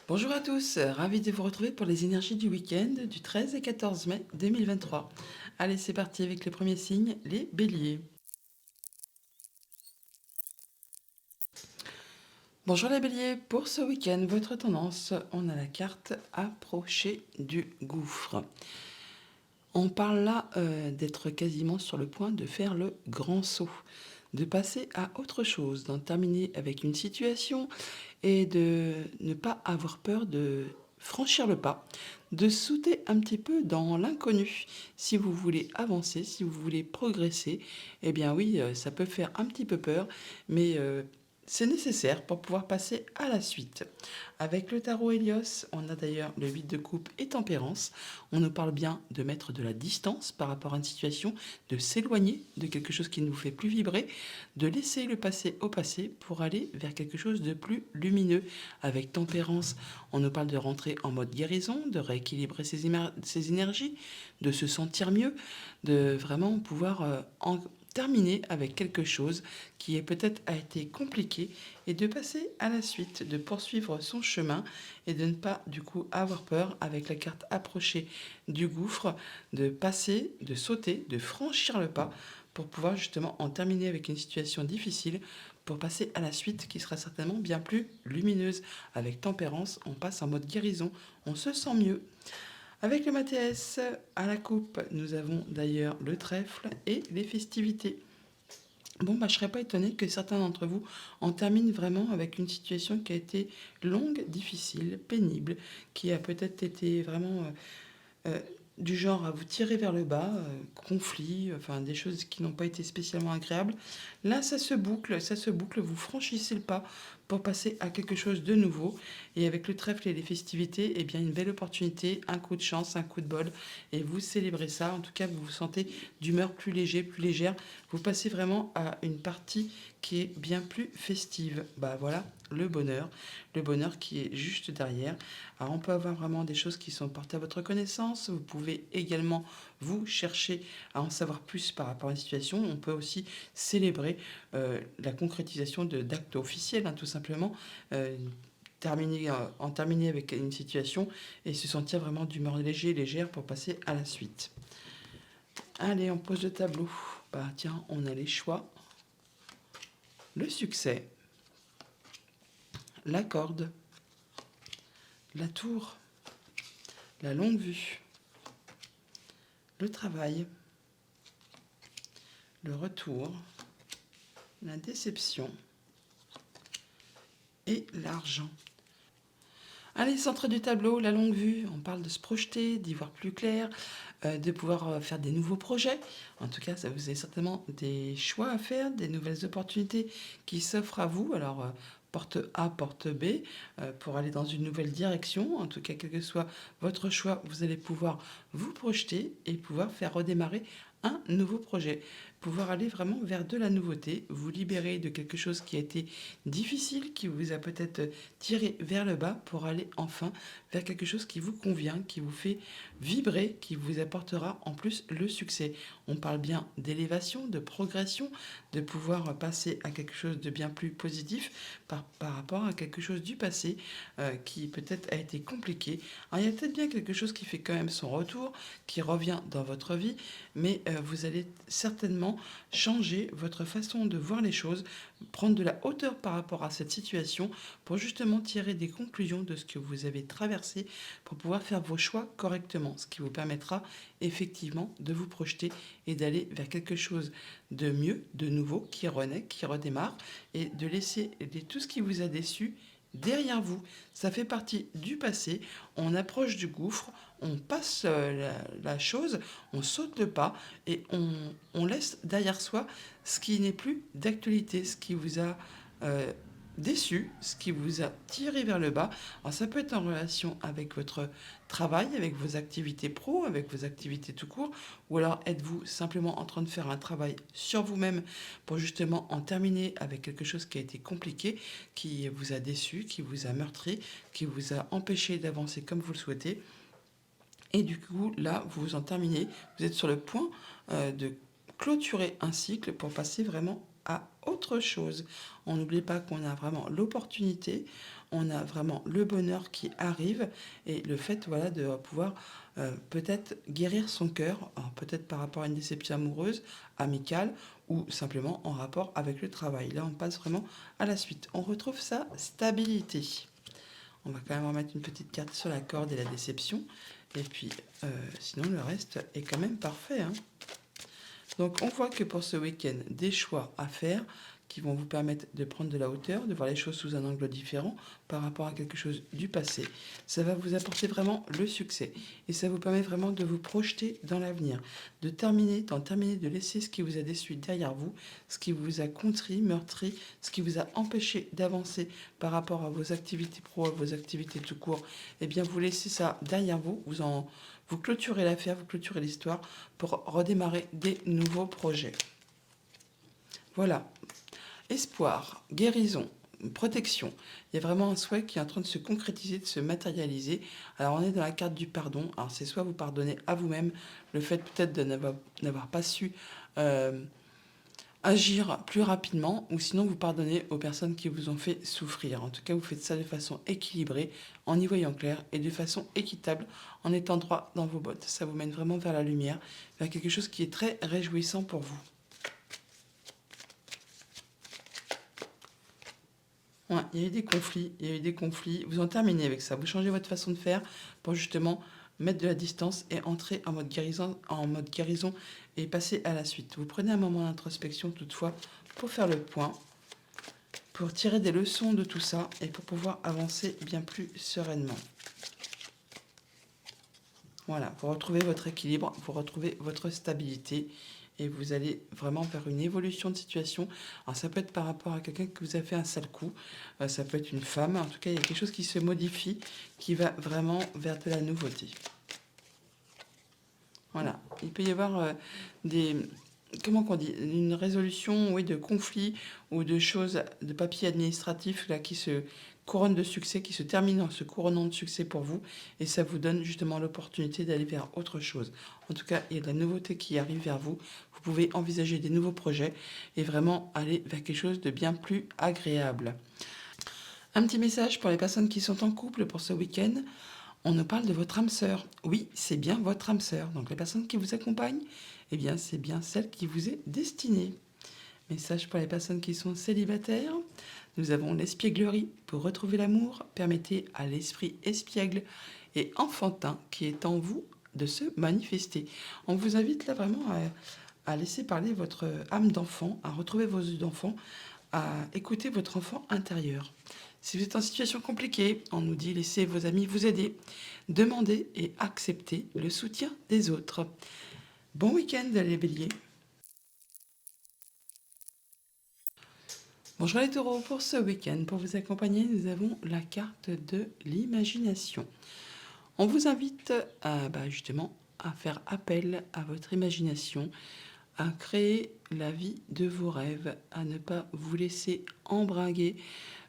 Bonjour à tous, ravi de vous retrouver pour les énergies du week-end du 13 et 14 mai 2023. Allez, c'est parti avec les premiers signes, les béliers. Bonjour les béliers, pour ce week-end, votre tendance, on a la carte approcher du gouffre. On parle là d'être quasiment sur le point de faire le grand saut, de passer à autre chose, d'en terminer avec une situation et de ne pas avoir peur de franchir le pas, de sauter un petit peu dans l'inconnu. Si vous voulez avancer, si vous voulez progresser, eh bien oui, ça peut faire un petit peu peur, mais c'est nécessaire pour pouvoir passer à la suite. Avec le tarot Hélios, on a d'ailleurs le 8 de coupe et tempérance. On nous parle bien de mettre de la distance par rapport à une situation, de s'éloigner de quelque chose qui ne vous fait plus vibrer, de laisser le passé au passé pour aller vers quelque chose de plus lumineux. Avec tempérance, on nous parle de rentrer en mode guérison, de rééquilibrer ses énergies, de se sentir mieux, de vraiment pouvoir terminer avec quelque chose qui est peut-être a été compliqué et de passer à la suite, de poursuivre son chemin et de ne pas du coup avoir peur avec la carte approchée du gouffre, de passer, de sauter, de franchir le pas pour pouvoir justement en terminer avec une situation difficile pour passer à la suite qui sera certainement bien plus lumineuse. Avec tempérance, on passe en mode guérison, on se sent mieux. Avec le Mathias à la coupe, nous avons d'ailleurs le trèfle et les festivités. Bon, je ne serais pas étonnée que certains d'entre vous en terminent vraiment avec une situation qui a été longue, difficile, pénible, qui a peut-être été vraiment euh, du genre à vous tirer vers le bas, conflits, enfin des choses qui n'ont pas été spécialement agréables. Là, ça se boucle, vous franchissez le pas pour passer à quelque chose de nouveau. Et avec le trèfle et les festivités, eh bien une belle opportunité, un coup de chance, un coup de bol, et vous célébrez ça. En tout cas, vous vous sentez d'humeur plus léger, plus légère. Vous passez vraiment à une partie qui est bien plus festive. Bah voilà, le bonheur qui est juste derrière. Alors on peut avoir vraiment des choses qui sont portées à votre connaissance. Vous pouvez également vous chercher à en savoir plus par rapport à une situation. On peut aussi célébrer la concrétisation d'actes officiels, hein, tout simplement. En terminer avec une situation et se sentir vraiment d'humeur légère pour passer à la suite. Allez, on pose le tableau. Bah tiens, on a les choix, le succès, la corde, la tour, la longue vue, le travail, le retour, la déception et l'argent. Allez, centre du tableau, la longue vue, on parle de se projeter, d'y voir plus clair, de pouvoir faire des nouveaux projets. En tout cas, ça vous avez certainement des choix à faire, des nouvelles opportunités qui s'offrent à vous. Alors, porte A, porte B, pour aller dans une nouvelle direction. En tout cas, quel que soit votre choix, vous allez pouvoir vous projeter et pouvoir faire redémarrer un nouveau projet, pouvoir aller vraiment vers de la nouveauté, vous libérer de quelque chose qui a été difficile, qui vous a peut-être tiré vers le bas pour aller enfin vers quelque chose qui vous convient, qui vous fait vibrer, qui vous apportera en plus le succès. On parle bien d'élévation, de progression, de pouvoir passer à quelque chose de bien plus positif par rapport à quelque chose du passé qui peut-être a été compliqué. Alors, il y a peut-être bien quelque chose qui fait quand même son retour, qui revient dans votre vie, mais vous allez certainement changer votre façon de voir les choses, prendre de la hauteur par rapport à cette situation pour justement tirer des conclusions de ce que vous avez traversé pour pouvoir faire vos choix correctement, ce qui vous permettra effectivement de vous projeter et d'aller vers quelque chose de mieux, de nouveau, qui renaît, qui redémarre et de laisser tout ce qui vous a déçu derrière vous. Ça fait partie du passé, on approche du gouffre, on passe la chose, on saute le pas et on laisse derrière soi ce qui n'est plus d'actualité, ce qui vous a déçu, ce qui vous a tiré vers le bas. Alors ça peut être en relation avec votre travail, avec vos activités pro, avec vos activités tout court, ou alors êtes-vous simplement en train de faire un travail sur vous-même pour justement en terminer avec quelque chose qui a été compliqué, qui vous a déçu, qui vous a meurtri, qui vous a empêché d'avancer comme vous le souhaitez. Et du coup, là, vous en terminez, vous êtes sur le point de clôturer un cycle pour passer vraiment à autre chose. On n'oublie pas qu'on a vraiment l'opportunité, on a vraiment le bonheur qui arrive et le fait voilà, de pouvoir peut-être guérir son cœur, peut-être par rapport à une déception amoureuse, amicale ou simplement en rapport avec le travail. Là, on passe vraiment à la suite. On retrouve sa stabilité. On va quand même remettre une petite carte sur la corde et la déception. Et puis, sinon, le reste est quand même parfait, hein. Donc, on voit que pour ce week-end, des choix à faire qui vont vous permettre de prendre de la hauteur, de voir les choses sous un angle différent par rapport à quelque chose du passé. Ça va vous apporter vraiment le succès et ça vous permet vraiment de vous projeter dans l'avenir, d'en terminer, de laisser ce qui vous a déçu derrière vous, ce qui vous a contrit, meurtri, ce qui vous a empêché d'avancer par rapport à vos activités pro, à vos activités tout court. Eh bien, vous laissez ça derrière vous, vous clôturez l'affaire, vous clôturez l'histoire pour redémarrer des nouveaux projets. Voilà. Espoir, guérison, protection. Il y a vraiment un souhait qui est en train de se concrétiser, de se matérialiser. Alors on est dans la carte du pardon. Alors c'est soit vous pardonnez à vous-même le fait peut-être de n'avoir pas su agir plus rapidement, ou sinon vous pardonnez aux personnes qui vous ont fait souffrir. En tout cas, vous faites ça de façon équilibrée, en y voyant clair et de façon équitable, en étant droit dans vos bottes. Ça vous mène vraiment vers la lumière, vers quelque chose qui est très réjouissant pour vous. Ouais, il y a eu des conflits. Vous en terminez avec ça. Vous changez votre façon de faire pour justement mettre de la distance et entrer en mode guérison et passer à la suite. Vous prenez un moment d'introspection toutefois pour faire le point, pour tirer des leçons de tout ça et pour pouvoir avancer bien plus sereinement. Voilà, vous retrouvez votre équilibre, vous retrouvez votre stabilité et vous allez vraiment vers une évolution de situation. Alors ça peut être par rapport à quelqu'un qui vous a fait un sale coup, ça peut être une femme, en tout cas il y a quelque chose qui se modifie, qui va vraiment vers de la nouveauté. Voilà, il peut y avoir comment qu'on dit, une résolution, oui, de conflits ou de choses, de papiers administratifs là, qui se couronnent de succès, qui se terminent en se couronnant de succès pour vous, et ça vous donne justement l'opportunité d'aller vers autre chose. En tout cas, il y a de la nouveauté qui arrive vers vous. Vous pouvez envisager des nouveaux projets et vraiment aller vers quelque chose de bien plus agréable. Un petit message pour les personnes qui sont en couple pour ce week-end. On nous parle de votre âme sœur. Oui, c'est bien votre âme sœur. Donc les personnes qui vous accompagnent, eh bien c'est bien celle qui vous est destinée. Message pour les personnes qui sont célibataires. Nous avons l'espièglerie. Pour retrouver l'amour, permettez à l'esprit espiègle et enfantin qui est en vous de se manifester. On vous invite là vraiment à laisser parler votre âme d'enfant, à retrouver vos yeux d'enfant, à écouter votre enfant intérieur. Si vous êtes en situation compliquée, on nous dit laissez vos amis vous aider. Demandez et acceptez le soutien des autres. Bon week-end les béliers. Bonjour les taureaux, pour ce week-end, pour vous accompagner, nous avons la carte de l'imagination. On vous invite justement à faire appel à votre imagination, à créer la vie de vos rêves, à ne pas vous laisser embringuer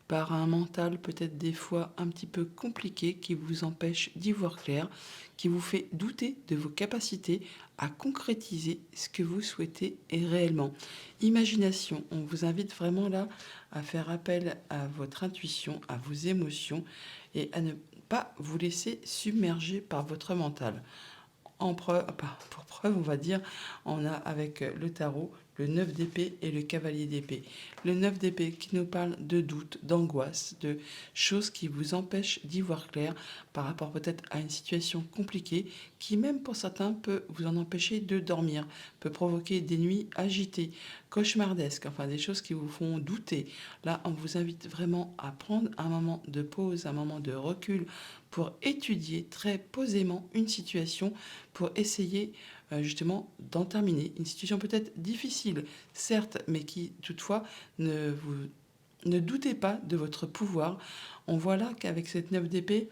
par un mental peut-être des fois un petit peu compliqué qui vous empêche d'y voir clair, qui vous fait douter de vos capacités à concrétiser ce que vous souhaitez et réellement. Imagination, on vous invite vraiment là à faire appel à votre intuition, à vos émotions et à ne pas vous laisser submerger par votre mental. Pour preuve, on va dire, on a avec le tarot le 9 d'épée et le cavalier d'épée. Le 9 d'épée qui nous parle de doute, d'angoisse, de choses qui vous empêchent d'y voir clair par rapport peut-être à une situation compliquée qui même pour certains peut vous en empêcher de dormir, peut provoquer des nuits agitées, cauchemardesques, enfin des choses qui vous font douter. Là, on vous invite vraiment à prendre un moment de pause, un moment de recul pour étudier très posément une situation, pour essayer justement d'en terminer. Une situation peut-être difficile, certes, mais qui toutefois ne doutez pas de votre pouvoir. On voit là qu'avec cette 9 d'épée,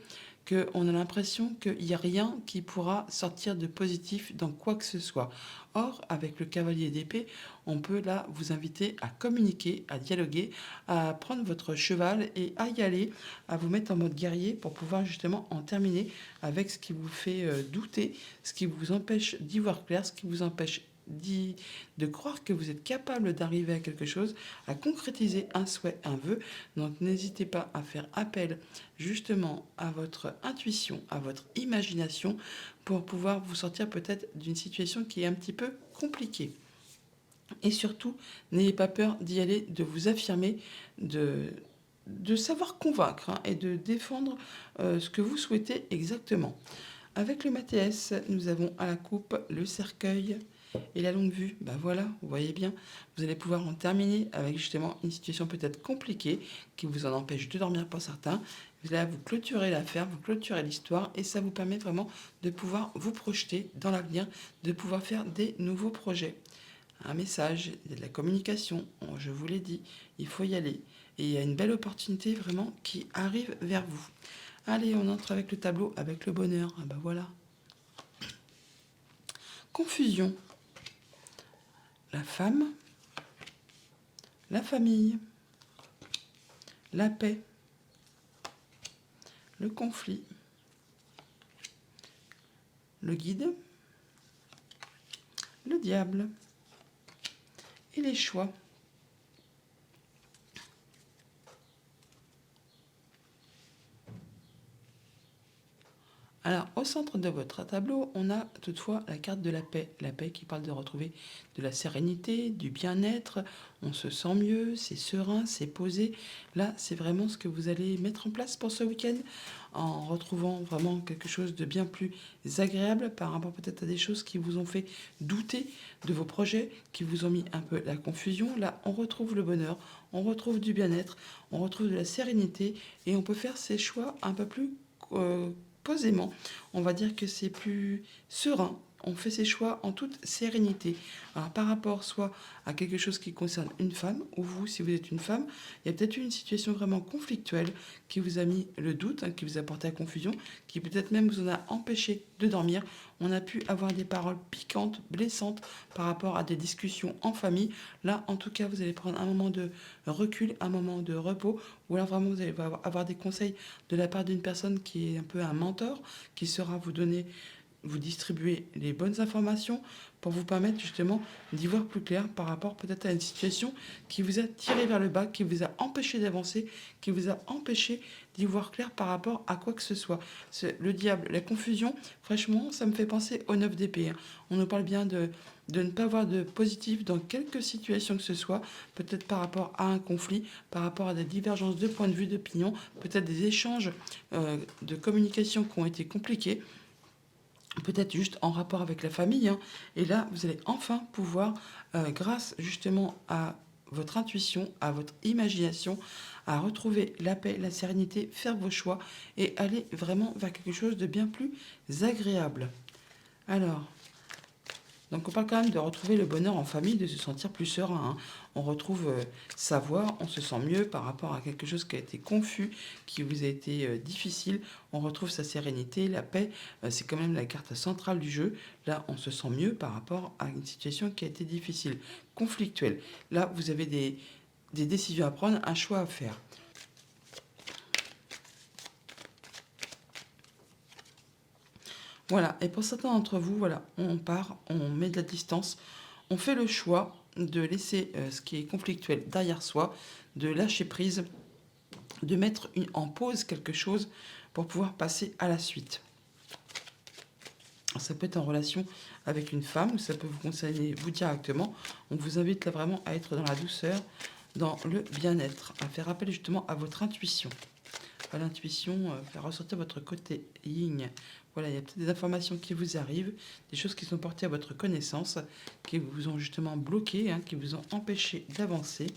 qu'on a l'impression qu'il n'y a rien qui pourra sortir de positif dans quoi que ce soit. Or, avec le cavalier d'épée, on peut là vous inviter à communiquer, à dialoguer, à prendre votre cheval et à y aller, à vous mettre en mode guerrier pour pouvoir justement en terminer avec ce qui vous fait douter, ce qui vous empêche d'y voir clair, ce qui vous empêche de croire que vous êtes capable d'arriver à quelque chose, à concrétiser un souhait, un vœu. Donc n'hésitez pas à faire appel justement à votre intuition, à votre imagination pour pouvoir vous sortir peut-être d'une situation qui est un petit peu compliquée. Et surtout, n'ayez pas peur d'y aller, de vous affirmer, de savoir convaincre et de défendre ce que vous souhaitez exactement. Avec le Mathias, nous avons à la coupe le cercueil et la longue vue. Ben voilà, vous voyez bien, vous allez pouvoir en terminer avec justement une situation peut-être compliquée qui vous en empêche de dormir pour certains. Là, vous clôturez l'affaire, vous clôturez l'histoire et ça vous permet vraiment de pouvoir vous projeter dans l'avenir, de pouvoir faire des nouveaux projets. Un message, il y a de la communication, je vous l'ai dit, il faut y aller. Et il y a une belle opportunité vraiment qui arrive vers vous. Allez, on entre avec le tableau, avec le bonheur. Ah ben voilà. Confusion. La femme, la famille, la paix, le conflit, le guide, le diable et les choix. Alors, au centre de votre tableau, on a toutefois la carte de la paix. La paix qui parle de retrouver de la sérénité, du bien-être. On se sent mieux, c'est serein, c'est posé. Là, c'est vraiment ce que vous allez mettre en place pour ce week-end en retrouvant vraiment quelque chose de bien plus agréable par rapport peut-être à des choses qui vous ont fait douter de vos projets, qui vous ont mis un peu la confusion. Là, on retrouve le bonheur, on retrouve du bien-être, on retrouve de la sérénité et on peut faire ses choix un peu plus posément. On va dire que c'est plus serein. On fait ses choix en toute sérénité. Alors, par rapport soit à quelque chose qui concerne une femme, ou vous, si vous êtes une femme, il y a peut-être eu une situation vraiment conflictuelle qui vous a mis le doute, qui vous a porté à confusion, qui peut-être même vous en a empêché de dormir. On a pu avoir des paroles piquantes, blessantes par rapport à des discussions en famille. Là, en tout cas, vous allez prendre un moment de recul, un moment de repos, ou alors vraiment vous allez avoir des conseils de la part d'une personne qui est un peu un mentor, qui saura vous donner, vous distribuer les bonnes informations pour vous permettre justement d'y voir plus clair par rapport peut-être à une situation qui vous a tiré vers le bas, qui vous a empêché d'avancer, qui vous a empêché d'y voir clair par rapport à quoi que ce soit. Le diable, la confusion, franchement, ça me fait penser au 9 d'épée. On nous parle bien de ne pas avoir de positif dans quelque situation que ce soit, peut-être par rapport à un conflit, par rapport à des divergences de points de vue, d'opinion, peut-être des échanges de communication qui ont été compliqués, peut-être juste en rapport avec la famille. Et là, vous allez enfin pouvoir, grâce justement à votre intuition, à votre imagination, à retrouver la paix, la sérénité, faire vos choix et aller vraiment vers quelque chose de bien plus agréable. Alors, donc on parle quand même de retrouver le bonheur en famille, de se sentir plus serein. On retrouve sa voix, on se sent mieux par rapport à quelque chose qui a été confus, qui vous a été difficile. On retrouve sa sérénité, la paix. C'est quand même la carte centrale du jeu. Là, on se sent mieux par rapport à une situation qui a été difficile, conflictuelle. Là, vous avez des décisions à prendre, un choix à faire. Voilà, et pour certains d'entre vous, voilà, on part, on met de la distance, on fait le choix de laisser ce qui est conflictuel derrière soi, de lâcher prise, de mettre en pause quelque chose pour pouvoir passer à la suite. Ça peut être en relation avec une femme ou ça peut vous concerner vous directement. On vous invite là vraiment à être dans la douceur, dans le bien-être, à faire appel justement à votre intuition. À l'intuition, faire ressortir votre côté yin. Voilà, il y a peut-être des informations qui vous arrivent, des choses qui sont portées à votre connaissance, qui vous ont justement bloqué, qui vous ont empêché d'avancer.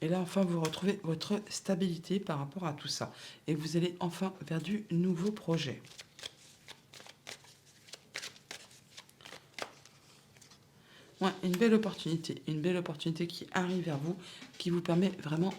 Et là, enfin, vous retrouvez votre stabilité par rapport à tout ça. Et vous allez enfin vers du nouveau projet. Ouais, une belle opportunité qui arrive vers vous, qui vous permet vraiment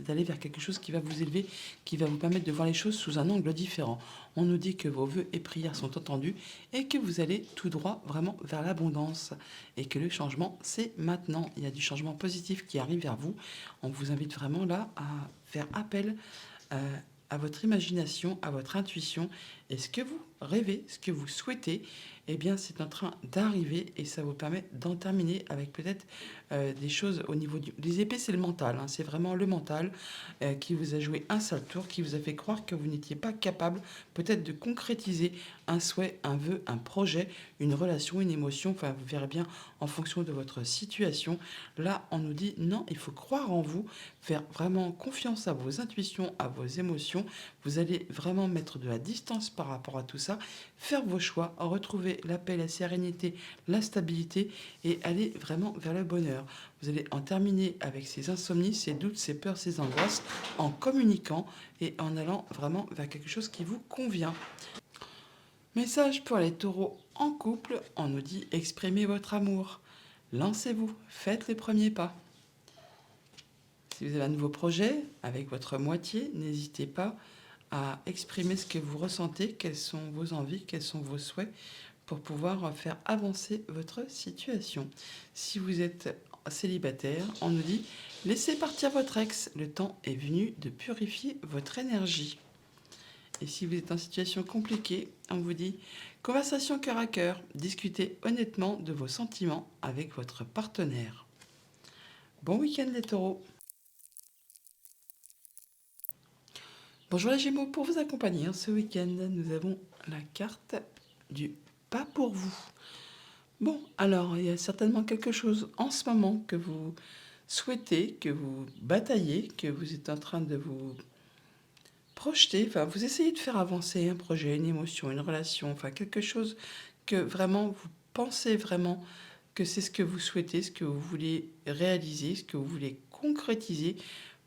d'aller vers quelque chose qui va vous élever, qui va vous permettre de voir les choses sous un angle différent. On nous dit que vos vœux et prières sont entendus et que vous allez tout droit vraiment vers l'abondance et que le changement, c'est maintenant. Il y a du changement positif qui arrive vers vous. On vous invite vraiment là à faire appel à votre imagination, à votre intuition Et ce que vous rêvez, ce que vous souhaitez, eh bien, c'est en train d'arriver et ça vous permet d'en terminer avec peut-être des choses au niveau du... Les épées, c'est le mental, hein, c'est vraiment le mental qui vous a joué un sale tour, qui vous a fait croire que vous n'étiez pas capable peut-être de concrétiser un souhait, un vœu, un projet, une relation, une émotion. Enfin, vous verrez bien en fonction de votre situation. Là, on nous dit non, il faut croire en vous, faire vraiment confiance à vos intuitions, à vos émotions. Vous allez vraiment mettre de la distance par rapport à tout ça, faire vos choix, retrouver la paix, la sérénité, la stabilité et aller vraiment vers le bonheur. Vous allez en terminer avec ces insomnies, ces doutes, ces peurs, ces angoisses en communiquant et en allant vraiment vers quelque chose qui vous convient. Message pour les taureaux en couple, on nous dit exprimez votre amour. Lancez-vous, faites les premiers pas. Si vous avez un nouveau projet avec votre moitié, n'hésitez pas à exprimer ce que vous ressentez, quelles sont vos envies, quels sont vos souhaits pour pouvoir faire avancer votre situation. Si vous êtes célibataire, on nous dit laissez partir votre ex, le temps est venu de purifier votre énergie. Et si vous êtes en situation compliquée, on vous dit conversation cœur à cœur, discutez honnêtement de vos sentiments avec votre partenaire. Bon week-end les taureaux. Bonjour les Gémeaux, pour vous accompagner ce week-end, nous avons la carte du pas pour vous. Bon, alors il y a certainement quelque chose en ce moment que vous souhaitez, que vous bataillez, que vous êtes en train de vous projeter, enfin vous essayez de faire avancer un projet, une émotion, une relation, enfin quelque chose que vraiment vous pensez vraiment que c'est ce que vous souhaitez, ce que vous voulez réaliser, ce que vous voulez concrétiser.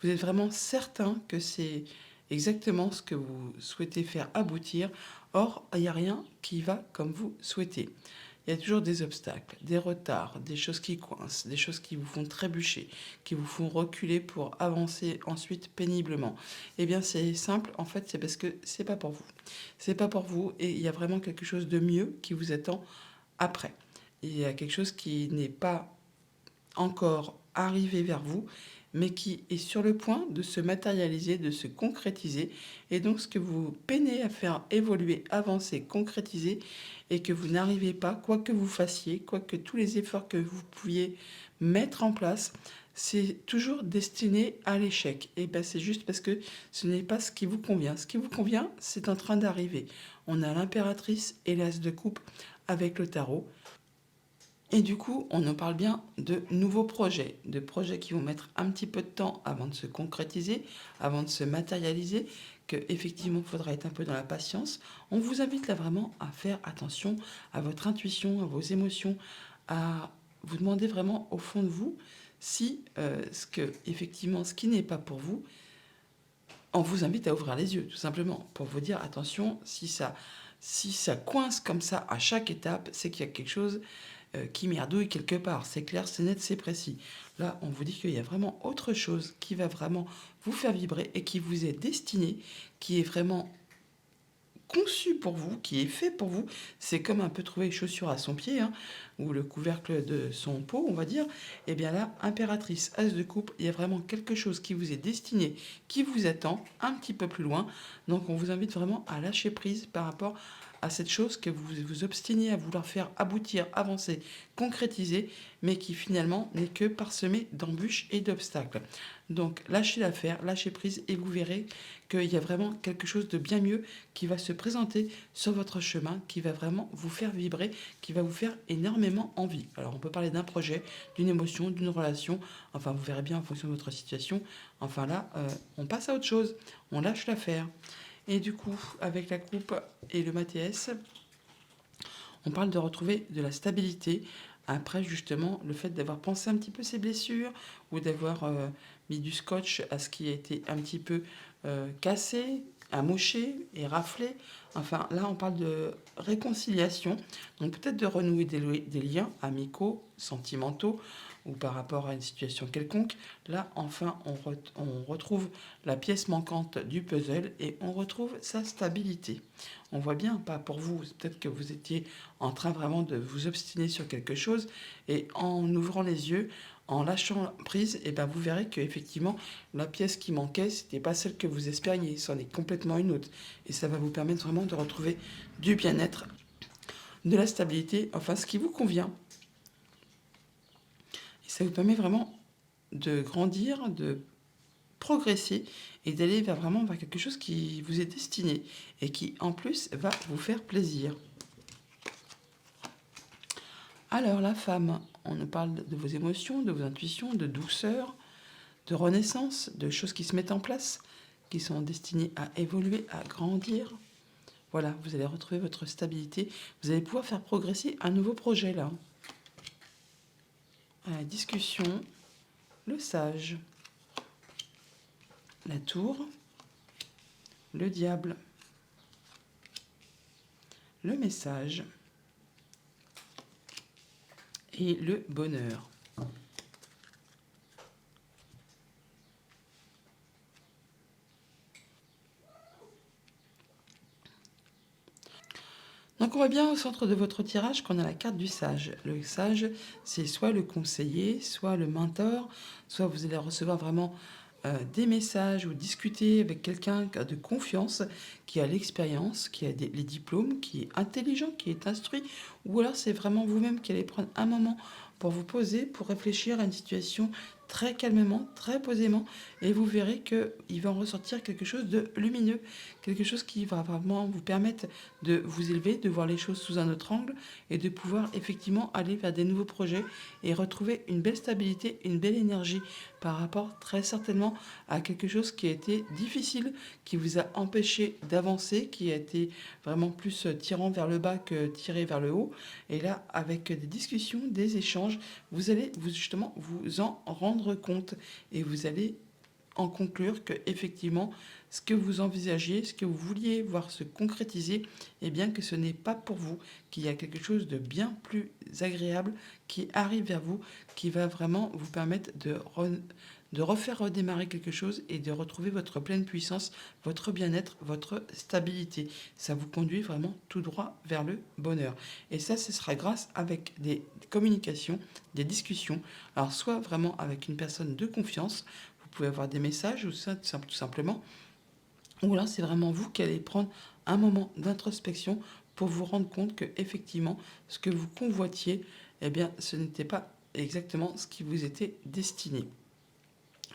Vous êtes vraiment certain que c'est exactement ce que vous souhaitez faire aboutir. Or, il n'y a rien qui va comme vous souhaitez. Il y a toujours des obstacles, des retards, des choses qui coincent, des choses qui vous font trébucher, qui vous font reculer pour avancer ensuite péniblement. Eh bien, c'est simple, en fait, c'est parce que c'est pas pour vous. C'est pas pour vous et il y a vraiment quelque chose de mieux qui vous attend après. Il y a quelque chose qui n'est pas encore arrivé vers vous, mais qui est sur le point de se matérialiser, de se concrétiser. Et donc ce que vous peinez à faire évoluer, avancer, concrétiser, et que vous n'arrivez pas, quoi que vous fassiez, quoi que tous les efforts que vous pouviez mettre en place, c'est toujours destiné à l'échec. Et ben c'est juste parce que ce n'est pas ce qui vous convient. Ce qui vous convient, c'est en train d'arriver. On a l'impératrice et l'as de coupe avec le tarot. Et du coup, on en parle bien de nouveaux projets, de projets qui vont mettre un petit peu de temps avant de se concrétiser, avant de se matérialiser, qu'effectivement, il faudra être un peu dans la patience. On vous invite là vraiment à faire attention à votre intuition, à vos émotions, à vous demander vraiment au fond de vous si effectivement, ce qui n'est pas pour vous, on vous invite à ouvrir les yeux, tout simplement, pour vous dire attention, si ça coince comme ça à chaque étape, c'est qu'il y a quelque chose qui merdouille quelque part. C'est clair, c'est net, c'est précis. Là, on vous dit qu'il y a vraiment autre chose qui va vraiment vous faire vibrer et qui vous est destiné, qui est vraiment conçu pour vous, qui est fait pour vous. C'est comme un peu trouver les chaussures à son pied, hein, ou le couvercle de son pot, on va dire. Et bien là, impératrice, as de coupe, il y a vraiment quelque chose qui vous est destiné, qui vous attend un petit peu plus loin. Donc on vous invite vraiment à lâcher prise par rapport à cette chose que vous vous obstinez à vouloir faire aboutir, avancer, concrétiser, mais qui finalement n'est que parsemé d'embûches et d'obstacles. Donc lâchez l'affaire, lâchez prise et vous verrez qu'il y a vraiment quelque chose de bien mieux qui va se présenter sur votre chemin, qui va vraiment vous faire vibrer, qui va vous faire énormément envie. Alors on peut parler d'un projet, d'une émotion, d'une relation, enfin vous verrez bien en fonction de votre situation. Enfin là, on passe à autre chose, on lâche l'affaire. Et du coup, avec la coupe et le Mathias, on parle de retrouver de la stabilité. Après, justement, le fait d'avoir pensé un petit peu ses blessures ou d'avoir mis du scotch à ce qui a été un petit peu cassé, amoché et raflé. Enfin, là, on parle de réconciliation. Donc, peut-être de renouer des liens amicaux, sentimentaux ou par rapport à une situation quelconque. Là, enfin, on retrouve la pièce manquante du puzzle et on retrouve sa stabilité. On voit bien, pas pour vous, peut-être que vous étiez en train vraiment de vous obstiner sur quelque chose et en ouvrant les yeux, En lâchant prise, et ben vous verrez que effectivement la pièce qui manquait, c'était pas celle que vous espériez, c'en est complètement une autre. Et ça va vous permettre vraiment de retrouver du bien-être, de la stabilité, enfin ce qui vous convient. Et ça vous permet vraiment de grandir, de progresser et d'aller vers vraiment vers quelque chose qui vous est destiné et qui en plus va vous faire plaisir. Alors la femme, on nous parle de vos émotions, de vos intuitions, de douceur, de renaissance, de choses qui se mettent en place, qui sont destinées à évoluer, à grandir. Voilà, vous allez retrouver votre stabilité, vous allez pouvoir faire progresser un nouveau projet là. À la discussion, le sage, la tour, le diable, le message et le bonheur. Donc on voit bien au centre de votre tirage qu'on a la carte du sage. Le sage, c'est soit le conseiller, soit le mentor, soit vous allez recevoir vraiment des messages ou discuter avec quelqu'un de confiance qui a l'expérience, qui a les diplômes, qui est intelligent, qui est instruit, ou alors c'est vraiment vous-même qui allez prendre un moment pour vous poser, pour réfléchir à une situation très calmement, très posément, et vous verrez qu'il va en ressortir quelque chose de lumineux, quelque chose qui va vraiment vous permettre de vous élever, de voir les choses sous un autre angle, et de pouvoir effectivement aller vers des nouveaux projets et retrouver une belle stabilité, une belle énergie par rapport très certainement à quelque chose qui a été difficile, qui vous a empêché d'avancer, qui a été vraiment plus tirant vers le bas que tiré vers le haut. Et là, avec des discussions, des échanges, vous allez justement vous en rendre compte et vous allez en conclure que effectivement ce que vous envisagiez, ce que vous vouliez voir se concrétiser, eh bien que ce n'est pas pour vous, qu'il y a quelque chose de bien plus agréable qui arrive vers vous, qui va vraiment vous permettre de refaire redémarrer quelque chose et de retrouver votre pleine puissance, votre bien-être, votre stabilité. Ça vous conduit vraiment tout droit vers le bonheur. Et ça, ce sera grâce avec des communications, des discussions. Alors soit vraiment avec une personne de confiance, vous pouvez avoir des messages ou ça tout simplement. Ou là, c'est vraiment vous qui allez prendre un moment d'introspection pour vous rendre compte que effectivement, ce que vous convoitiez, eh bien, ce n'était pas exactement ce qui vous était destiné.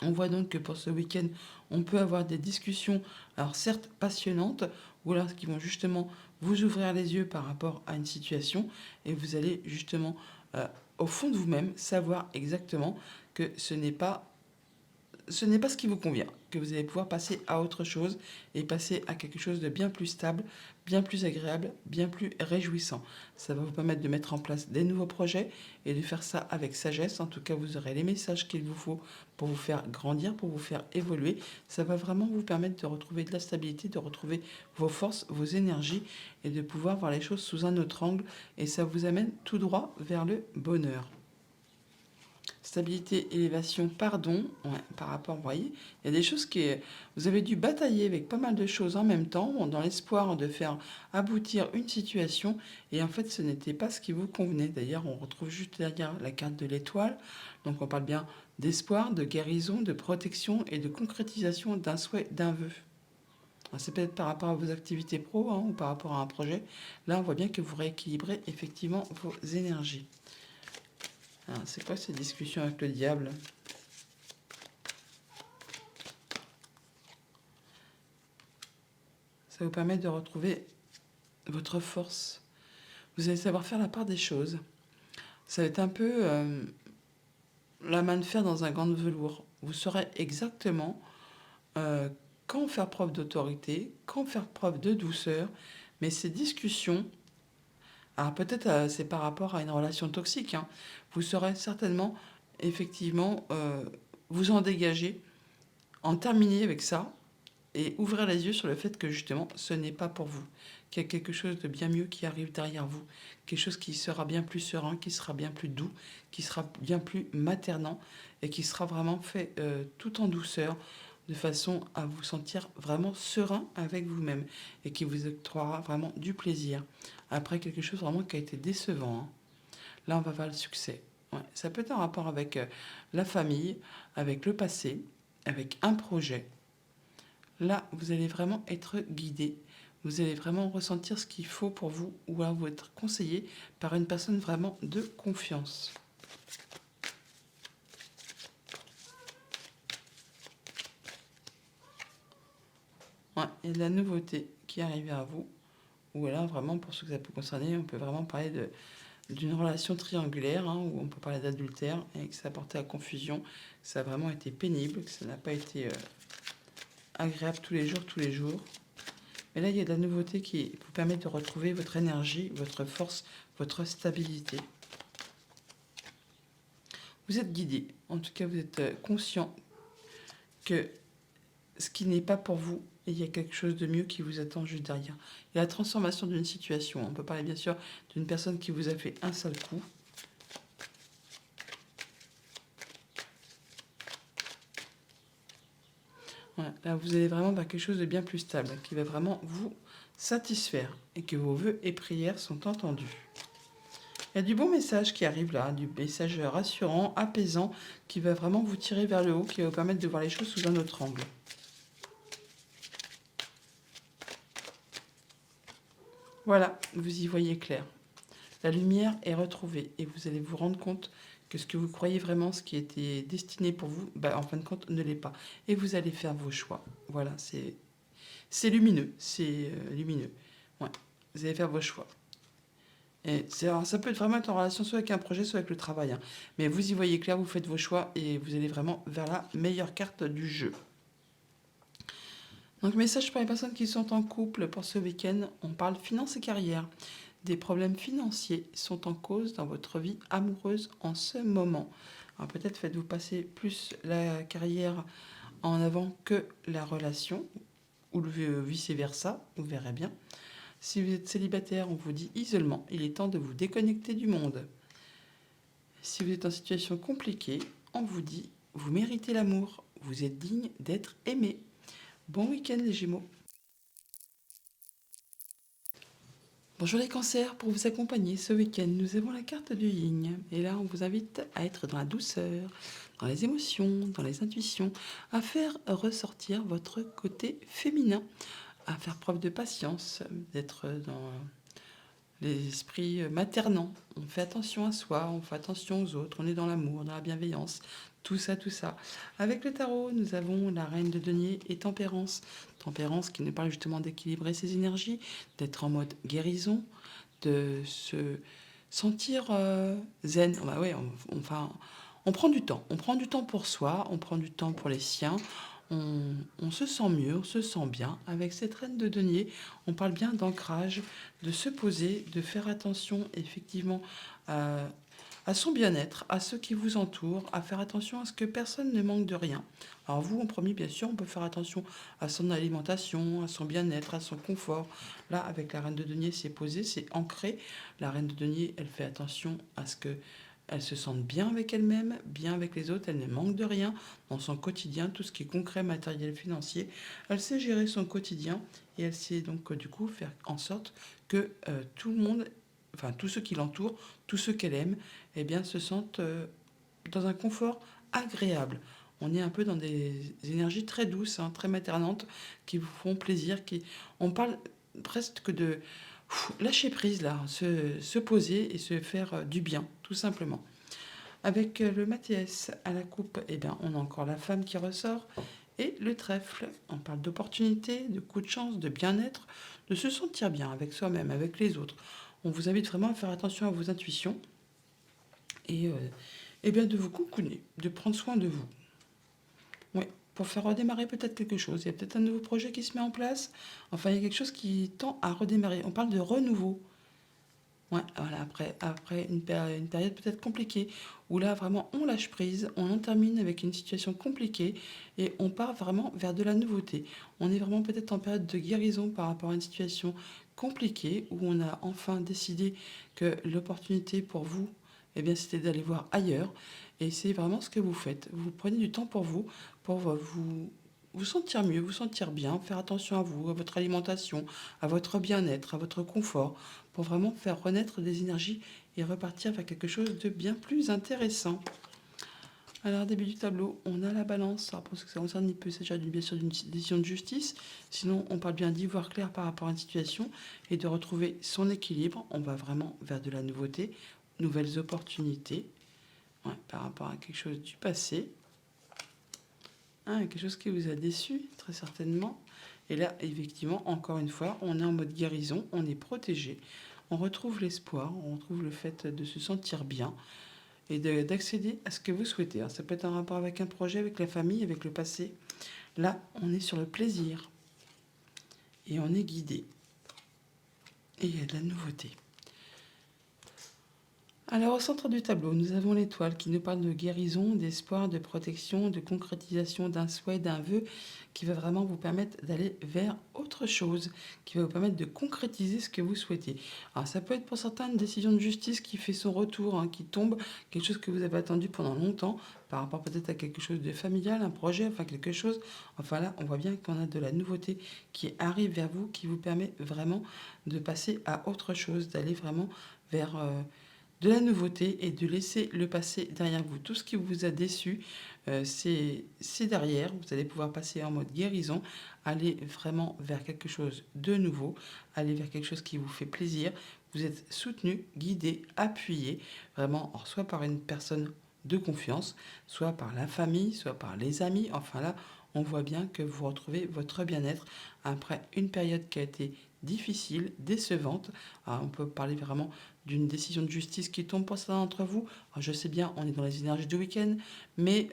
On voit donc que pour ce week-end, on peut avoir des discussions, alors certes passionnantes, ou alors qui vont justement vous ouvrir les yeux par rapport à une situation, et vous allez justement, au fond de vous-même, savoir exactement que ce n'est pas ce qui vous convient, que vous allez pouvoir passer à autre chose et passer à quelque chose de bien plus stable, bien plus agréable, bien plus réjouissant. Ça va vous permettre de mettre en place des nouveaux projets et de faire ça avec sagesse. En tout cas, vous aurez les messages qu'il vous faut pour vous faire grandir, pour vous faire évoluer. Ça va vraiment vous permettre de retrouver de la stabilité, de retrouver vos forces, vos énergies et de pouvoir voir les choses sous un autre angle. Et ça vous amène tout droit vers le bonheur. Stabilité, élévation, pardon, ouais, par rapport, vous voyez, il y a des choses vous avez dû batailler avec pas mal de choses en même temps, dans l'espoir de faire aboutir une situation, et en fait, ce n'était pas ce qui vous convenait. D'ailleurs, on retrouve juste derrière la carte de l'étoile, donc on parle bien d'espoir, de guérison, de protection et de concrétisation d'un souhait, d'un vœu. C'est peut-être par rapport à vos activités pro ou par rapport à un projet. Là, on voit bien que vous rééquilibrez effectivement vos énergies. Alors, c'est quoi cette discussion avec le diable? Ça vous permet de retrouver votre force. Vous allez savoir faire la part des choses. Ça va être un peu la main de fer dans un gant de velours. Vous saurez exactement quand faire preuve d'autorité, quand faire preuve de douceur. Mais ces discussions, alors peut-être c'est par rapport à une relation toxique, hein, vous saurez certainement effectivement vous en dégager, en terminer avec ça et ouvrir les yeux sur le fait que justement ce n'est pas pour vous, qu'il y a quelque chose de bien mieux qui arrive derrière vous, quelque chose qui sera bien plus serein, qui sera bien plus doux, qui sera bien plus maternant et qui sera vraiment fait tout en douceur, de façon à vous sentir vraiment serein avec vous-même et qui vous octroiera vraiment du plaisir. Après quelque chose vraiment qui a été décevant, hein. Là on va voir le succès. Ouais, ça peut être en rapport avec la famille, avec le passé, avec un projet. Là, vous allez vraiment être guidé. Vous allez vraiment ressentir ce qu'il faut pour vous ou alors vous être conseillé par une personne vraiment de confiance. Ouais, il y a de la nouveauté qui arrive à vous. Ou alors vraiment pour ceux que ça peut concerner, on peut vraiment parler d'une relation triangulaire, hein, où on peut parler d'adultère et que ça a porté à confusion, que ça a vraiment été pénible, que ça n'a pas été agréable tous les jours. Mais là, il y a de la nouveauté qui vous permet de retrouver votre énergie, votre force, votre stabilité. Vous êtes guidé, en tout cas vous êtes conscient que ce qui n'est pas pour vous, et il y a quelque chose de mieux qui vous attend juste derrière. Il y a la transformation d'une situation. On peut parler bien sûr d'une personne qui vous a fait un sale coup. Voilà, là, vous allez vraiment vers quelque chose de bien plus stable, qui va vraiment vous satisfaire et que vos vœux et prières sont entendus. Il y a du bon message qui arrive là, du message rassurant, apaisant, qui va vraiment vous tirer vers le haut, qui va vous permettre de voir les choses sous un autre angle. Voilà, vous y voyez clair. La lumière est retrouvée et vous allez vous rendre compte que ce que vous croyez vraiment, ce qui était destiné pour vous, en fin de compte, ne l'est pas. Et vous allez faire vos choix. Voilà, c'est lumineux, c'est lumineux. Ouais, vous allez faire vos choix. Et alors, ça peut être vraiment être en relation soit avec un projet, soit avec le travail, hein. Mais vous y voyez clair, vous faites vos choix et vous allez vraiment vers la meilleure carte du jeu. Donc, message pour les personnes qui sont en couple pour ce week-end, on parle finance et carrière. Des problèmes financiers sont en cause dans votre vie amoureuse en ce moment. Alors peut-être faites-vous passer plus la carrière en avant que la relation, ou vice-versa, vous verrez bien. Si vous êtes célibataire, on vous dit isolement, il est temps de vous déconnecter du monde. Si vous êtes en situation compliquée, on vous dit, vous méritez l'amour, vous êtes digne d'être aimé. Bon week-end les Gémeaux. Bonjour les cancers, pour vous accompagner ce week-end, nous avons la carte du yin. Et là, on vous invite à être dans la douceur, dans les émotions, dans les intuitions, à faire ressortir votre côté féminin, à faire preuve de patience, d'être dans l'esprit maternant. On fait attention à soi, on fait attention aux autres, on est dans l'amour, dans la bienveillance, tout ça, tout ça. Avec le tarot, nous avons la reine de denier et tempérance. Tempérance qui nous parle justement d'équilibrer ses énergies, d'être en mode guérison, de se sentir zen. Bah ouais, enfin, on prend du temps. On prend du temps pour soi, on prend du temps pour les siens. On se sent mieux, on se sent bien. Avec cette reine de denier, on parle bien d'ancrage, de se poser, de faire attention effectivement à son bien-être, à ceux qui vous entourent, à faire attention à ce que personne ne manque de rien. Alors vous, en premier, bien sûr, on peut faire attention à son alimentation, à son bien-être, à son confort. Là, avec la reine de denier, c'est posé, c'est ancré. La reine de denier, elle fait attention à ce que elle se sente bien avec elle-même, bien avec les autres, elle ne manque de rien dans son quotidien, tout ce qui est concret, matériel, financier. Elle sait gérer son quotidien et elle sait donc du coup faire en sorte que tout le monde, enfin tous ceux qui l'entourent, tous ceux qu'elle aime, eh bien se sentent dans un confort agréable. On est un peu dans des énergies très douces, hein, très maternantes, qui vous font plaisir. On parle presque de lâcher prise là, se poser et se faire du bien, tout simplement. Avec le Mathias à la coupe, eh bien, on a encore la femme qui ressort et le trèfle. On parle d'opportunité, de coup de chance, de bien-être, de se sentir bien avec soi-même, avec les autres. On vous invite vraiment à faire attention à vos intuitions et bien de vous cocooner, de prendre soin de vous. Oui, pour faire redémarrer peut-être quelque chose. Il y a peut-être un nouveau projet qui se met en place. Enfin, il y a quelque chose qui tend à redémarrer. On parle de renouveau. Ouais, voilà, après une période peut-être compliquée, où là vraiment on lâche prise, on en termine avec une situation compliquée et on part vraiment vers de la nouveauté. On est vraiment peut-être en période de guérison par rapport à une situation compliquée, où on a enfin décidé que l'opportunité pour vous, eh bien, c'était d'aller voir ailleurs. Et c'est vraiment ce que vous faites. Vous prenez du temps pour vous sentir mieux, vous sentir bien, faire attention à vous, à votre alimentation, à votre bien-être, à votre confort, pour vraiment faire renaître des énergies et repartir vers quelque chose de bien plus intéressant. Alors, début du tableau, on a la balance. Alors, pour ce que ça concerne, il peut s'agir bien sûr d'une décision de justice. Sinon, on parle bien d'y voir clair par rapport à une situation et de retrouver son équilibre. On va vraiment vers de la nouveauté, nouvelles opportunités, par rapport à quelque chose du passé. Quelque chose qui vous a déçu, très certainement. Et là, effectivement, encore une fois, on est en mode guérison, on est protégé. On retrouve l'espoir, on retrouve le fait de se sentir bien et d'accéder à ce que vous souhaitez. Alors, ça peut être un rapport avec un projet, avec la famille, avec le passé. Là, on est sur le plaisir et on est guidé. Et il y a de la nouveauté. Alors, au centre du tableau, nous avons l'étoile qui nous parle de guérison, d'espoir, de protection, de concrétisation d'un souhait, d'un vœu qui va vraiment vous permettre d'aller vers autre chose, qui va vous permettre de concrétiser ce que vous souhaitez. Alors, ça peut être pour certains une décision de justice qui fait son retour, qui tombe, quelque chose que vous avez attendu pendant longtemps, par rapport peut-être à quelque chose de familial, un projet, enfin quelque chose. Enfin là, on voit bien qu'on a de la nouveauté qui arrive vers vous, qui vous permet vraiment de passer à autre chose, d'aller vraiment vers de la nouveauté et de laisser le passé derrière vous. Tout ce qui vous a déçu, c'est derrière. Vous allez pouvoir passer en mode guérison, aller vraiment vers quelque chose de nouveau, aller vers quelque chose qui vous fait plaisir. Vous êtes soutenu, guidé, appuyé, vraiment, soit par une personne de confiance, soit par la famille, soit par les amis. Enfin là, on voit bien que vous retrouvez votre bien-être après une période qui a été difficile, décevante. Alors, on peut parler vraiment d'une décision de justice qui tombe pour certains d'entre vous. Alors, je sais bien, on est dans les énergies du week-end, mais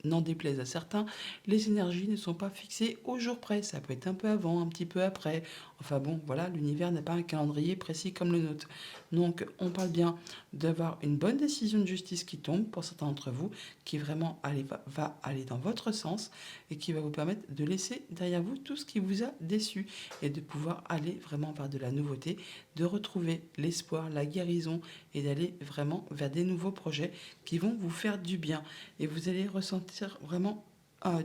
n'en déplaise à certains, les énergies ne sont pas fixées au jour près. Ça peut être un peu avant, un petit peu après. Enfin bon, voilà, l'univers n'a pas un calendrier précis comme le nôtre. Donc, on parle bien d'avoir une bonne décision de justice qui tombe pour certains d'entre vous, qui vraiment va aller dans votre sens et qui va vous permettre de laisser derrière vous tout ce qui vous a déçu et de pouvoir aller vraiment vers de la nouveauté, de retrouver l'espoir, la guérison et d'aller vraiment vers des nouveaux projets qui vont vous faire du bien. Et vous allez ressentir vraiment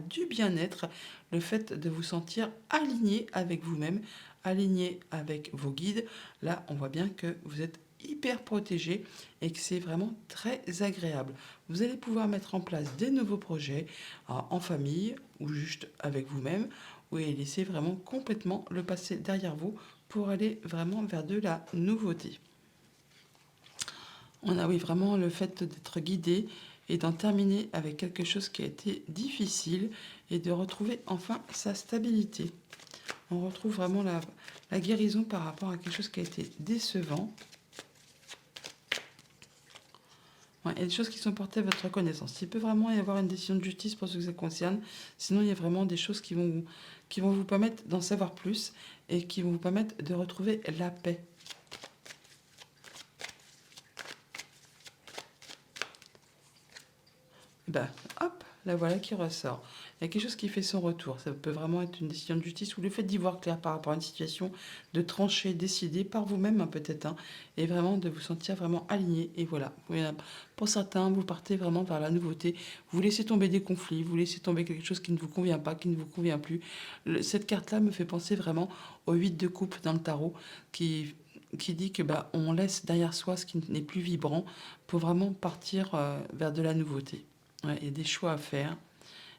du bien-être, le fait de vous sentir aligné avec vous-même, aligné avec vos guides. Là, on voit bien que vous êtes hyper protégé et que c'est vraiment très agréable. Vous allez pouvoir mettre en place des nouveaux projets en famille ou juste avec vous-même, et laisser vraiment complètement le passé derrière vous pour aller vraiment vers de la nouveauté. On a oui vraiment le fait d'être guidé et d'en terminer avec quelque chose qui a été difficile et de retrouver enfin sa stabilité. On retrouve vraiment la guérison par rapport à quelque chose qui a été décevant. Ouais, il y a des choses qui sont portées à votre connaissance. Il peut vraiment y avoir une décision de justice pour ce que ça concerne. Sinon, il y a vraiment des choses qui vont vous permettre d'en savoir plus et qui vont vous permettre de retrouver la paix. Hop, la voilà qui ressort. Il y a quelque chose qui fait son retour. Ça peut vraiment être une décision de justice ou le fait d'y voir clair par rapport à une situation, de trancher, décider par vous-même peut-être, et vraiment de vous sentir vraiment aligné. Et voilà. Pour certains, vous partez vraiment vers la nouveauté. Vous laissez tomber des conflits, vous laissez tomber quelque chose qui ne vous convient pas, qui ne vous convient plus. Cette carte-là me fait penser vraiment au 8 de coupe dans le tarot qui dit que on laisse derrière soi ce qui n'est plus vibrant pour vraiment partir vers de la nouveauté. Ouais, il y a des choix à faire.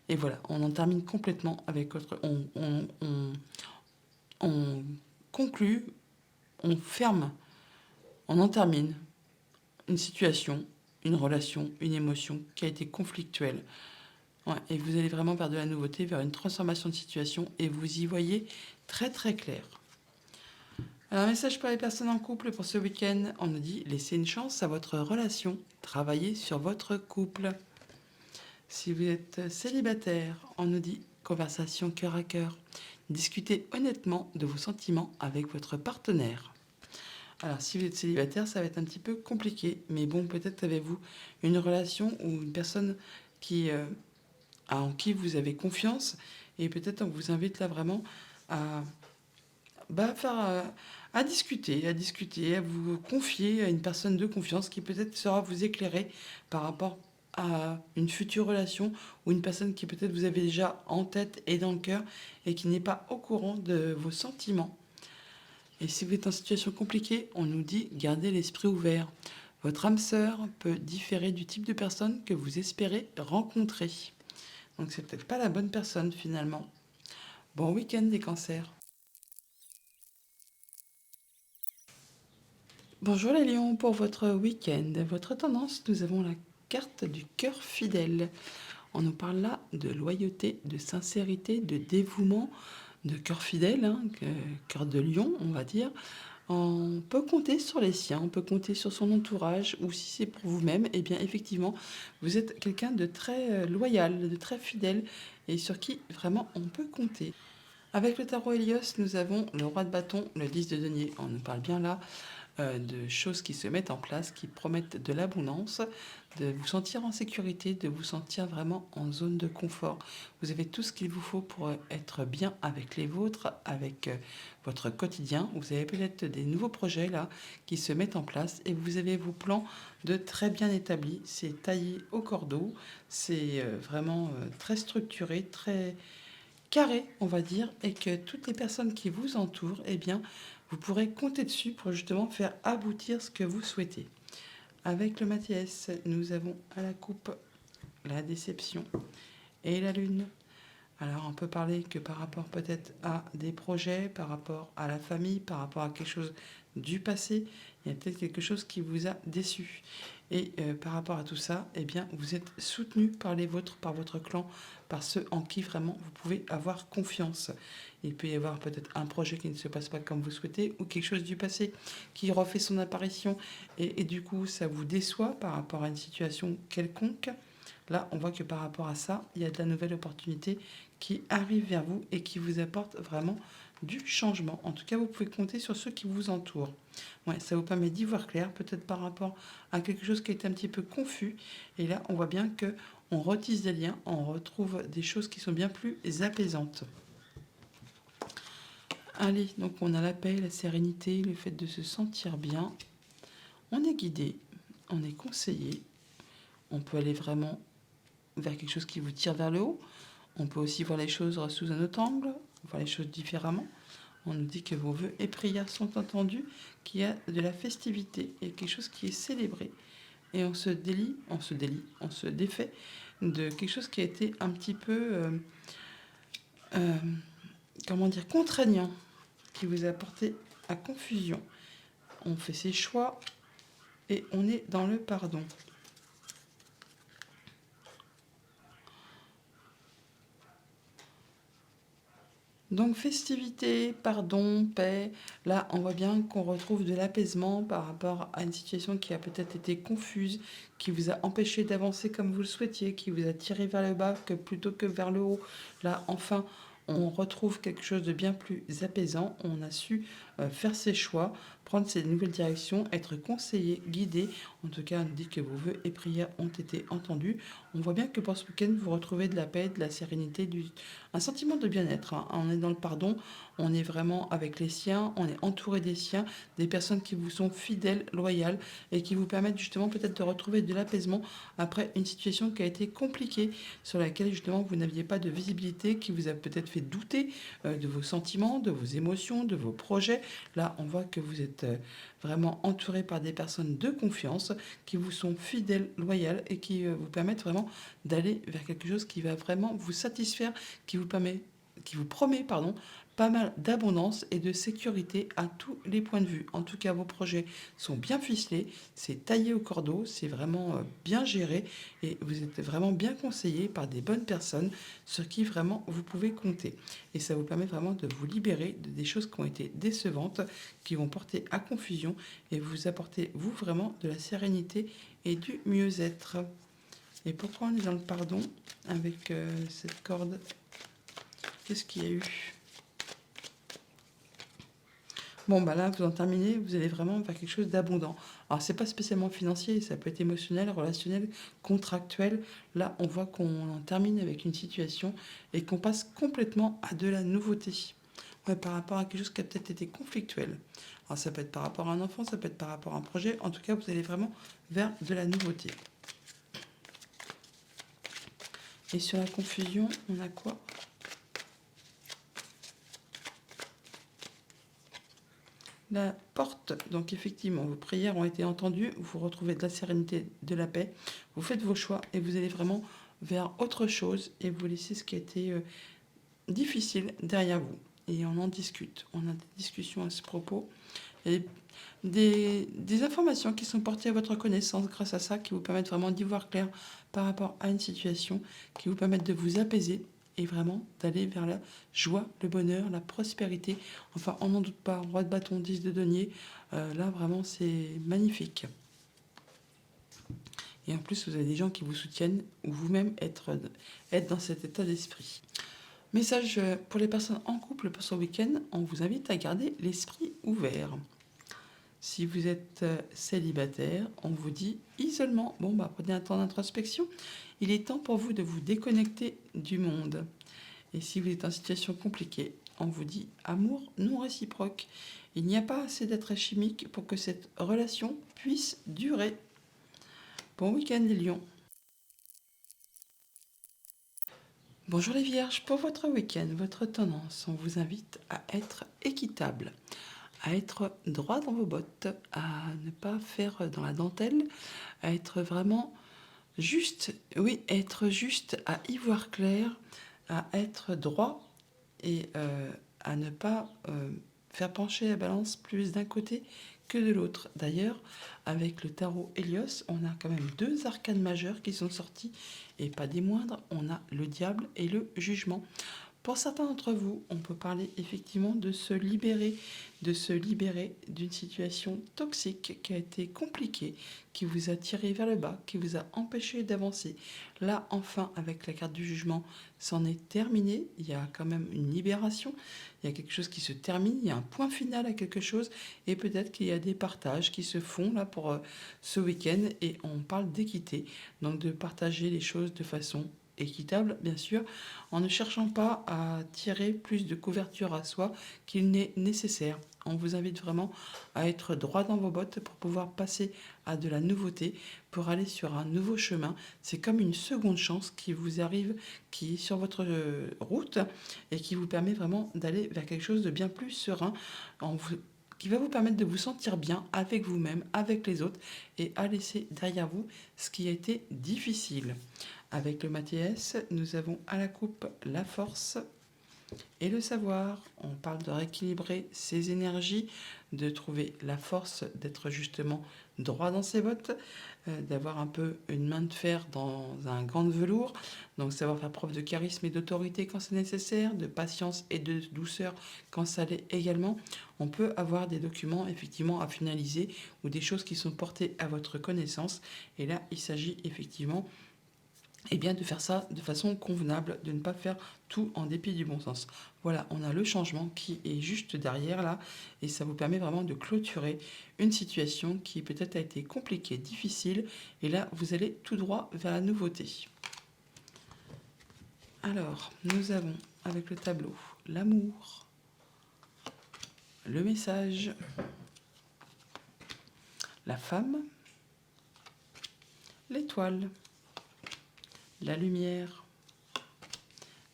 Et voilà, on en termine complètement avec autre. On conclut, on ferme, on en termine une situation, une relation, une émotion qui a été conflictuelle. Ouais, et vous allez vraiment vers de la nouveauté, vers une transformation de situation et vous y voyez très très clair. Alors, un message pour les personnes en couple pour ce week-end. On nous dit laissez une chance à votre relation, travaillez sur votre couple. Si vous êtes célibataire, on nous dit conversation cœur à cœur. Discutez honnêtement de vos sentiments avec votre partenaire. Alors, si vous êtes célibataire, ça va être un petit peu compliqué. Mais bon, peut-être avez-vous une relation ou une personne en qui vous avez confiance. Et peut-être on vous invite là vraiment à discuter, à vous confier à une personne de confiance qui peut-être saura vous éclairer par rapport à une future relation ou une personne qui peut-être vous avez déjà en tête et dans le cœur et qui n'est pas au courant de vos sentiments. Et si vous êtes en situation compliquée, on nous dit gardez l'esprit ouvert. Votre âme sœur peut différer du type de personne que vous espérez rencontrer. Donc c'est peut-être pas la bonne personne finalement. Bon week-end les cancers. Bonjour les lions, pour votre week-end, votre tendance, nous avons la carte du cœur fidèle. On nous parle là de loyauté, de sincérité, de dévouement, de cœur fidèle, hein, cœur de lion on va dire. On peut compter sur les siens, on peut compter sur son entourage, ou si c'est pour vous-même, eh bien effectivement, vous êtes quelqu'un de très loyal, de très fidèle, et sur qui vraiment on peut compter. Avec le tarot Hélios, nous avons le roi de bâton, le 10 de denier. On nous parle bien là de choses qui se mettent en place, qui promettent de l'abondance, de vous sentir en sécurité, de vous sentir vraiment en zone de confort. Vous avez tout ce qu'il vous faut pour être bien avec les vôtres, avec votre quotidien. Vous avez peut-être des nouveaux projets là qui se mettent en place et vous avez vos plans de très bien établis. C'est taillé au cordeau, c'est vraiment très structuré, très carré, on va dire, et que toutes les personnes qui vous entourent, eh bien, vous pourrez compter dessus pour justement faire aboutir ce que vous souhaitez. Avec le Mathias, nous avons à la coupe la déception et la lune. Alors on peut parler que par rapport peut-être à des projets, par rapport à la famille, par rapport à quelque chose du passé, il y a peut-être quelque chose qui vous a déçu. Et par rapport à tout ça, eh bien, vous êtes soutenu par les vôtres, par votre clan, par ceux en qui vraiment vous pouvez avoir confiance. Il peut y avoir peut-être un projet qui ne se passe pas comme vous souhaitez ou quelque chose du passé qui refait son apparition et du coup ça vous déçoit par rapport à une situation quelconque. Là, on voit que par rapport à ça, il y a de la nouvelle opportunité qui arrive vers vous et qui vous apporte vraiment du changement. En tout cas, vous pouvez compter sur ceux qui vous entourent. Ouais, ça vous permet d'y voir clair, peut-être par rapport à quelque chose qui est un petit peu confus. Et là, on voit bien que on retisse des liens, on retrouve des choses qui sont bien plus apaisantes. Allez, donc on a la paix, la sérénité, le fait de se sentir bien. On est guidé, on est conseillé. On peut aller vraiment vers quelque chose qui vous tire vers le haut. On peut aussi voir les choses sous un autre angle, voir les choses différemment. On nous dit que vos vœux et prières sont entendus, qu'il y a de la festivité et quelque chose qui est célébré. Et on se défait de quelque chose qui a été un petit peu, comment dire, contraignant, qui vous a porté à confusion. On fait ses choix et on est dans le pardon. Donc festivité, pardon, paix, là on voit bien qu'on retrouve de l'apaisement par rapport à une situation qui a peut-être été confuse, qui vous a empêché d'avancer comme vous le souhaitiez, qui vous a tiré vers le bas que plutôt que vers le haut. Là enfin on retrouve quelque chose de bien plus apaisant, on a su faire ses choix, prendre ses nouvelles directions, être conseillé, guidé. En tout cas, on nous dit que vos vœux et prières ont été entendus. On voit bien que pour ce week-end, vous retrouvez de la paix, de la sérénité, un sentiment de bien-être. Hein. On est dans le pardon, on est vraiment avec les siens, on est entouré des siens, des personnes qui vous sont fidèles, loyales et qui vous permettent justement peut-être de retrouver de l'apaisement après une situation qui a été compliquée, sur laquelle justement vous n'aviez pas de visibilité, qui vous a peut-être fait douter de vos sentiments, de vos émotions, de vos projets. Là, on voit que vous êtes vraiment entouré par des personnes de confiance qui vous sont fidèles, loyales et qui vous permettent vraiment d'aller vers quelque chose qui va vraiment vous satisfaire, qui vous promet, pas mal d'abondance et de sécurité à tous les points de vue. En tout cas, vos projets sont bien ficelés, c'est taillé au cordeau, c'est vraiment bien géré et vous êtes vraiment bien conseillé par des bonnes personnes sur qui vraiment vous pouvez compter. Et ça vous permet vraiment de vous libérer des choses qui ont été décevantes, qui vont porter à confusion et vous apporter, vous, vraiment de la sérénité et du mieux-être. Et pourquoi on est dans le pardon avec cette corde? Qu'est-ce qu'il y a eu? Bon, bah là, vous en terminez, vous allez vraiment faire quelque chose d'abondant. Alors, c'est pas spécialement financier, ça peut être émotionnel, relationnel, contractuel. Là, on voit qu'on en termine avec une situation et qu'on passe complètement à de la nouveauté. Ouais, par rapport à quelque chose qui a peut-être été conflictuel. Alors, ça peut être par rapport à un enfant, ça peut être par rapport à un projet. En tout cas, vous allez vraiment vers de la nouveauté. Et sur la confusion, on a quoi? La porte, donc effectivement, vos prières ont été entendues, vous retrouvez de la sérénité, de la paix, vous faites vos choix et vous allez vraiment vers autre chose et vous laissez ce qui a été difficile derrière vous. Et on en discute, on a des discussions à ce propos. Et des informations qui sont portées à votre connaissance grâce à ça, qui vous permettent vraiment d'y voir clair par rapport à une situation, qui vous permettent de vous apaiser et vraiment d'aller vers la joie, le bonheur, la prospérité. Enfin, on n'en doute pas, roi de bâton, 10 de denier, là vraiment c'est magnifique. Et en plus, vous avez des gens qui vous soutiennent ou vous-même être dans cet état d'esprit. Message pour les personnes en couple pour ce week-end, on vous invite à garder l'esprit ouvert. Si vous êtes célibataire, on vous dit isolement. Bon, bah, prenez un temps d'introspection. Il est temps pour vous de vous déconnecter du monde. Et si vous êtes en situation compliquée, on vous dit amour non réciproque. Il n'y a pas assez d'être chimique pour que cette relation puisse durer. Bon week-end les lions. Bonjour les vierges, pour votre week-end, votre tendance, on vous invite à être équitable, à être droit dans vos bottes, à ne pas faire dans la dentelle, à être vraiment juste, oui, être juste, à y voir clair, à être droit et à ne pas faire pencher la balance plus d'un côté que de l'autre. D'ailleurs, avec le tarot Hélios, on a quand même 2 arcanes majeures qui sont sortis, et pas des moindres, on a le diable et le jugement. Pour certains d'entre vous, on peut parler effectivement de se libérer d'une situation toxique qui a été compliquée, qui vous a tiré vers le bas, qui vous a empêché d'avancer. Là, enfin, avec la carte du jugement, c'en est terminé. Il y a quand même une libération, il y a quelque chose qui se termine, il y a un point final à quelque chose, et peut-être qu'il y a des partages qui se font là pour ce week-end, et on parle d'équité, donc de partager les choses de façon équitable, bien sûr, en ne cherchant pas à tirer plus de couverture à soi qu'il n'est nécessaire. On vous invite vraiment à être droit dans vos bottes pour pouvoir passer à de la nouveauté, pour aller sur un nouveau chemin. C'est comme une seconde chance qui vous arrive, qui est sur votre route et qui vous permet vraiment d'aller vers quelque chose de bien plus serein, qui va vous permettre de vous sentir bien avec vous-même, avec les autres, et à laisser derrière vous ce qui a été difficile. Avec le Mathias, nous avons à la coupe la force et le savoir. On parle de rééquilibrer ses énergies, de trouver la force d'être justement droit dans ses bottes, d'avoir un peu une main de fer dans un gant de velours, donc savoir faire preuve de charisme et d'autorité quand c'est nécessaire, de patience et de douceur quand ça l'est également. On peut avoir des documents effectivement à finaliser ou des choses qui sont portées à votre connaissance, et là il s'agit effectivement de faire ça de façon convenable, de ne pas faire tout en dépit du bon sens. Voilà, on a le changement qui est juste derrière là, et ça vous permet vraiment de clôturer une situation qui peut-être a été compliquée, difficile, et là vous allez tout droit vers la nouveauté. Alors, nous avons avec le tableau l'amour, le message, la femme, l'étoile, la lumière,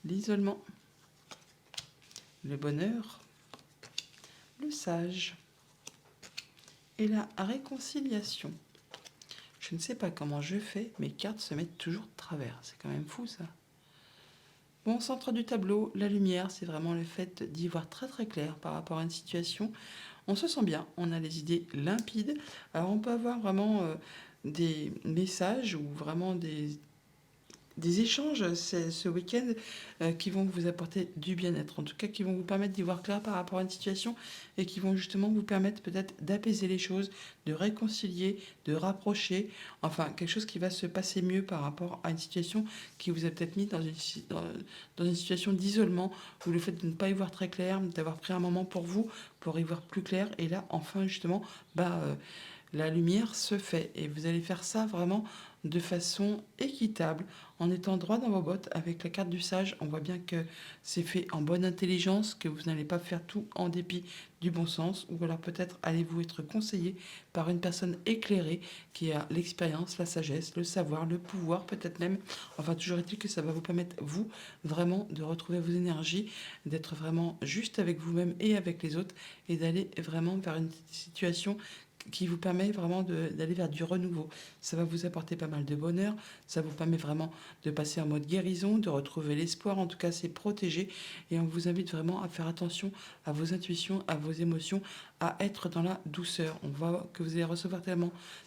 l'isolement, le bonheur, le sage et la réconciliation. Je ne sais pas comment je fais, mes cartes se mettent toujours de travers. C'est quand même fou ça. Bon, centre du tableau, la lumière, c'est vraiment le fait d'y voir très très clair par rapport à une situation. On se sent bien, on a les idées limpides. Alors on peut avoir vraiment des messages ou vraiment des échanges ce week-end qui vont vous apporter du bien-être, en tout cas qui vont vous permettre d'y voir clair par rapport à une situation et qui vont justement vous permettre peut-être d'apaiser les choses, de réconcilier, de rapprocher, enfin quelque chose qui va se passer mieux par rapport à une situation qui vous a peut-être mis dans une situation d'isolement, où le fait de ne pas y voir très clair, d'avoir pris un moment pour vous, pour y voir plus clair, et là enfin justement, la lumière se fait et vous allez faire ça vraiment de façon équitable, en étant droit dans vos bottes. Avec la carte du sage, on voit bien que c'est fait en bonne intelligence, que vous n'allez pas faire tout en dépit du bon sens, ou alors peut-être allez-vous être conseillé par une personne éclairée qui a l'expérience, la sagesse, le savoir, le pouvoir peut-être même. Enfin, toujours est-il que ça va vous permettre, vous, vraiment de retrouver vos énergies, d'être vraiment juste avec vous-même et avec les autres, et d'aller vraiment vers une situation qui vous permet vraiment d'aller vers du renouveau. Ça va vous apporter pas mal de bonheur, ça vous permet vraiment de passer en mode guérison, de retrouver l'espoir, en tout cas c'est protégé, et on vous invite vraiment à faire attention à vos intuitions, à vos émotions, à être dans la douceur. On voit que vous allez recevoir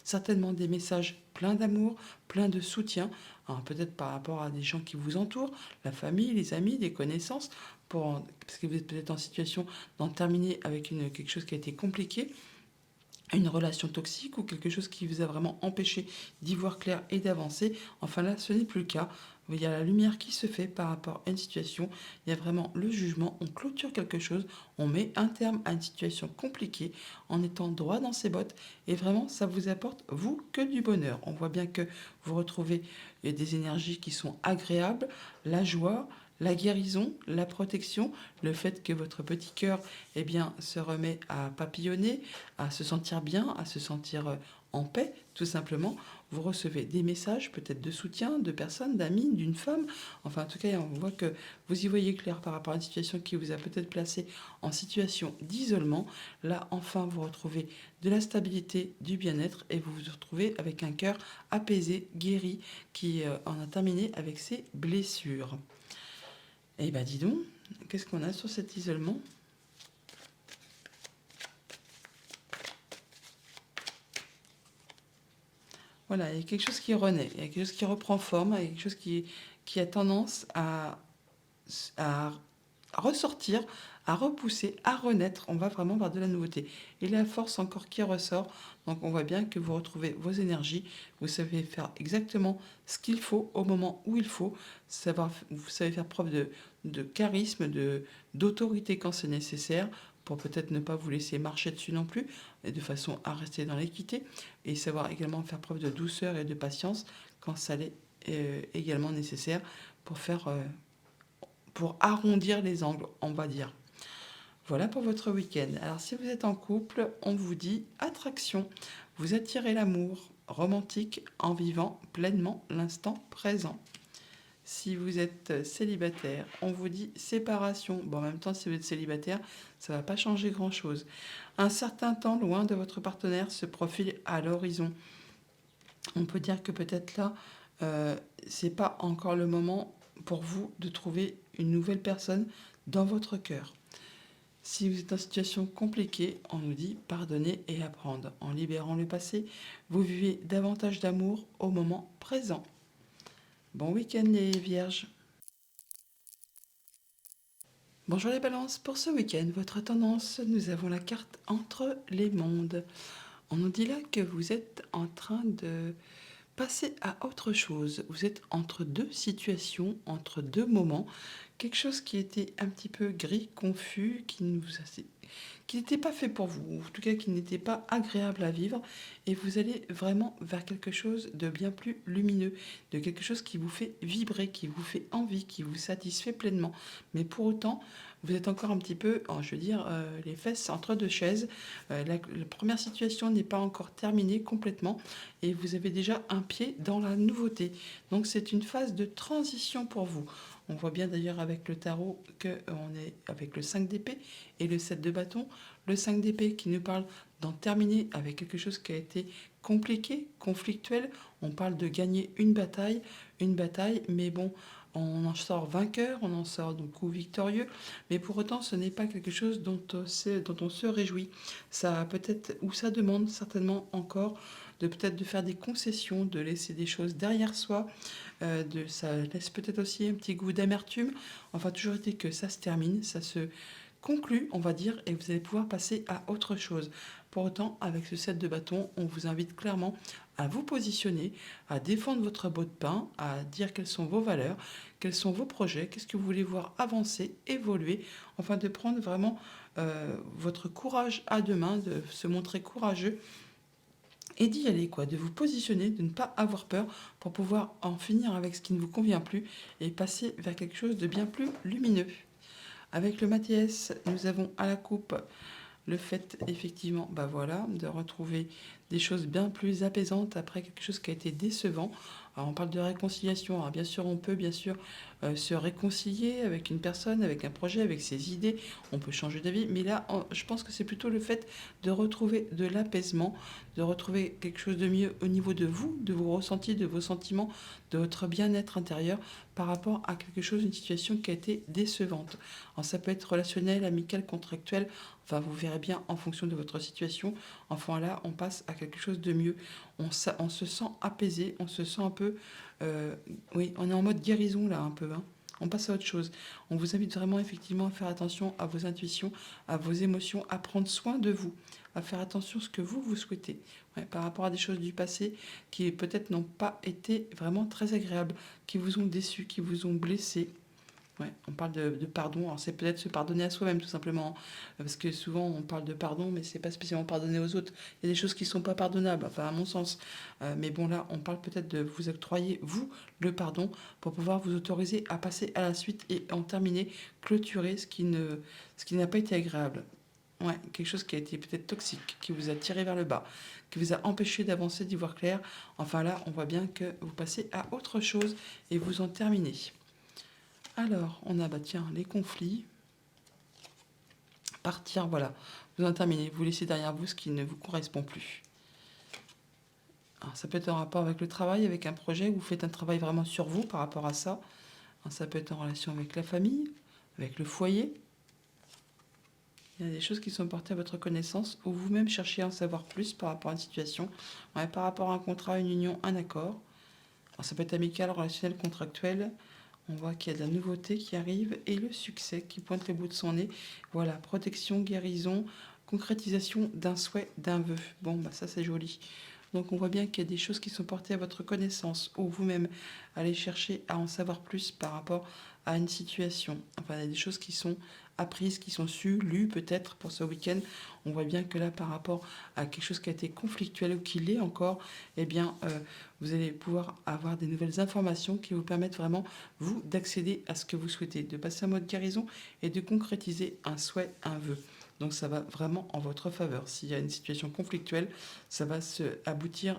certainement des messages pleins d'amour, pleins de soutien, hein, peut-être par rapport à des gens qui vous entourent, la famille, les amis, des connaissances, parce que vous êtes peut-être en situation d'en terminer avec quelque chose qui a été compliqué, une relation toxique ou quelque chose qui vous a vraiment empêché d'y voir clair et d'avancer. Enfin là, ce n'est plus le cas. Il y a la lumière qui se fait par rapport à une situation. Il y a vraiment le jugement. On clôture quelque chose. On met un terme à une situation compliquée en étant droit dans ses bottes. Et vraiment, ça vous apporte, vous, que du bonheur. On voit bien que vous retrouvez des énergies qui sont agréables, la joie, la guérison, la protection, le fait que votre petit cœur se remet à papillonner, à se sentir bien, à se sentir en paix, tout simplement. Vous recevez des messages peut-être de soutien, de personnes, d'amis, d'une femme. Enfin, en tout cas, on voit que vous y voyez clair par rapport à une situation qui vous a peut-être placé en situation d'isolement. Là, enfin, vous retrouvez de la stabilité, du bien-être, et vous vous retrouvez avec un cœur apaisé, guéri, qui en a terminé avec ses blessures. Eh ben dis donc, qu'est-ce qu'on a sur cet isolement? Voilà, il y a quelque chose qui renaît, il y a quelque chose qui reprend forme, il y a quelque chose qui a tendance à ressortir, à repousser, à renaître. On va vraiment vers de la nouveauté. Et la force encore qui ressort. Donc on voit bien que vous retrouvez vos énergies. Vous savez faire exactement ce qu'il faut au moment où il faut. Vous savez faire preuve de charisme, d'autorité quand c'est nécessaire, pour peut-être ne pas vous laisser marcher dessus non plus, et de façon à rester dans l'équité. Et savoir également faire preuve de douceur et de patience quand ça l'est également nécessaire pour pour arrondir les angles, on va dire. Voilà pour votre week-end. Alors si vous êtes en couple, on vous dit attraction. Vous attirez l'amour romantique en vivant pleinement l'instant présent. Si vous êtes célibataire, on vous dit séparation. Bon, en même temps, si vous êtes célibataire, ça ne va pas changer grand-chose. Un certain temps loin de votre partenaire se profile à l'horizon. On peut dire que peut-être là, c'est pas encore le moment pour vous de trouver une nouvelle personne dans votre cœur. Si vous êtes en situation compliquée, on nous dit pardonner et apprendre. En libérant le passé, vous vivez davantage d'amour au moment présent. Bon week-end les vierges. Bonjour les balances, pour ce week-end, votre tendance, nous avons la carte entre les mondes. On nous dit là que vous êtes en train de passer à autre chose. Vous êtes entre deux situations, entre deux moments. Quelque chose qui était un petit peu gris, confus, qui n'était pas fait pour vous, ou en tout cas qui n'était pas agréable à vivre, et vous allez vraiment vers quelque chose de bien plus lumineux, de quelque chose qui vous fait vibrer, qui vous fait envie, qui vous satisfait pleinement. Mais pour autant, vous êtes encore un petit peu, je veux dire, les fesses entre deux chaises. La première situation n'est pas encore terminée complètement, et vous avez déjà un pied dans la nouveauté. Donc c'est une phase de transition pour vous. On voit bien d'ailleurs avec le tarot qu'on est avec le 5 d'épée et le 7 de bâton. Le 5 d'épée qui nous parle d'en terminer avec quelque chose qui a été compliqué, conflictuel. On parle de gagner une bataille, mais bon, on en sort vainqueur, on en sort donc coup victorieux, mais pour autant ce n'est pas quelque chose dont on se réjouit. Ça peut-être, ou ça demande certainement encore de peut-être de faire des concessions, de laisser des choses derrière soi, ça laisse peut-être aussi un petit goût d'amertume. Enfin, toujours été que ça se termine, ça se conclut, on va dire, et vous allez pouvoir passer à autre chose. Pour autant, avec ce set de bâtons, on vous invite clairement à vous positionner, à défendre votre beau de pain, à dire quelles sont vos valeurs, quels sont vos projets, qu'est-ce que vous voulez voir avancer, évoluer, enfin de prendre vraiment votre courage à deux mains, de se montrer courageux et d'y aller, quoi, de vous positionner, de ne pas avoir peur pour pouvoir en finir avec ce qui ne vous convient plus et passer vers quelque chose de bien plus lumineux. Avec le Mathias, nous avons à la coupe le fait, effectivement, bah voilà, de retrouver des choses bien plus apaisantes après quelque chose qui a été décevant. Alors, on parle de réconciliation. Alors, bien sûr, on peut bien sûr se réconcilier avec une personne, avec un projet, avec ses idées. On peut changer d'avis. Mais là, je pense que c'est plutôt le fait de retrouver de l'apaisement, de retrouver quelque chose de mieux au niveau de vous, de vos ressentis, de vos sentiments, de votre bien-être intérieur par rapport à quelque chose, une situation qui a été décevante. Alors, ça peut être relationnel, amical, contractuel. Enfin, vous verrez bien en fonction de votre situation. Enfin là, on passe à quelque chose de mieux. On se sent apaisé, on se sent un peu... euh, oui, on est en mode guérison là un peu, hein. On passe à autre chose. On vous invite vraiment effectivement à faire attention à vos intuitions, à vos émotions, à prendre soin de vous, à faire attention à ce que vous souhaitez. Ouais, par rapport à des choses du passé qui peut-être n'ont pas été vraiment très agréables, qui vous ont déçu, qui vous ont blessé. Ouais, on parle de pardon. Alors c'est peut-être se pardonner à soi-même tout simplement, parce que souvent on parle de pardon, mais c'est pas spécialement pardonner aux autres. Il y a des choses qui sont pas pardonnables, enfin à mon sens. Mais bon là, on parle peut-être de vous octroyer vous le pardon pour pouvoir vous autoriser à passer à la suite et en terminer, clôturer ce qui n'a pas été agréable. Ouais, quelque chose qui a été peut-être toxique, qui vous a tiré vers le bas, qui vous a empêché d'avancer, d'y voir clair. Enfin là, on voit bien que vous passez à autre chose et vous en terminez. Alors, on a, bah tiens, les conflits. Partir, voilà. Vous en terminez. Vous laissez derrière vous ce qui ne vous correspond plus. Alors, ça peut être en rapport avec le travail, avec un projet. Vous faites un travail vraiment sur vous par rapport à ça. Alors, ça peut être en relation avec la famille, avec le foyer. Il y a des choses qui sont portées à votre connaissance ou vous-même cherchez à en savoir plus par rapport à une situation, ouais, par rapport à un contrat, une union, un accord. Alors, ça peut être amical, relationnel, contractuel. On voit qu'il y a de la nouveauté qui arrive et le succès qui pointe le bout de son nez. Voilà, protection, guérison, concrétisation d'un souhait, d'un vœu. Bon, bah ça c'est joli. Donc on voit bien qu'il y a des choses qui sont portées à votre connaissance ou vous-même allez chercher à en savoir plus par rapport à une situation. Enfin, il y a des choses qui sont apprises, qui sont sues, lues peut-être pour ce week-end. On voit bien que là, par rapport à quelque chose qui a été conflictuel ou qui l'est encore, eh bien, vous allez pouvoir avoir des nouvelles informations qui vous permettent vraiment, vous, d'accéder à ce que vous souhaitez, de passer en mode guérison et de concrétiser un souhait, un vœu. Donc ça va vraiment en votre faveur. S'il y a une situation conflictuelle, ça va se aboutir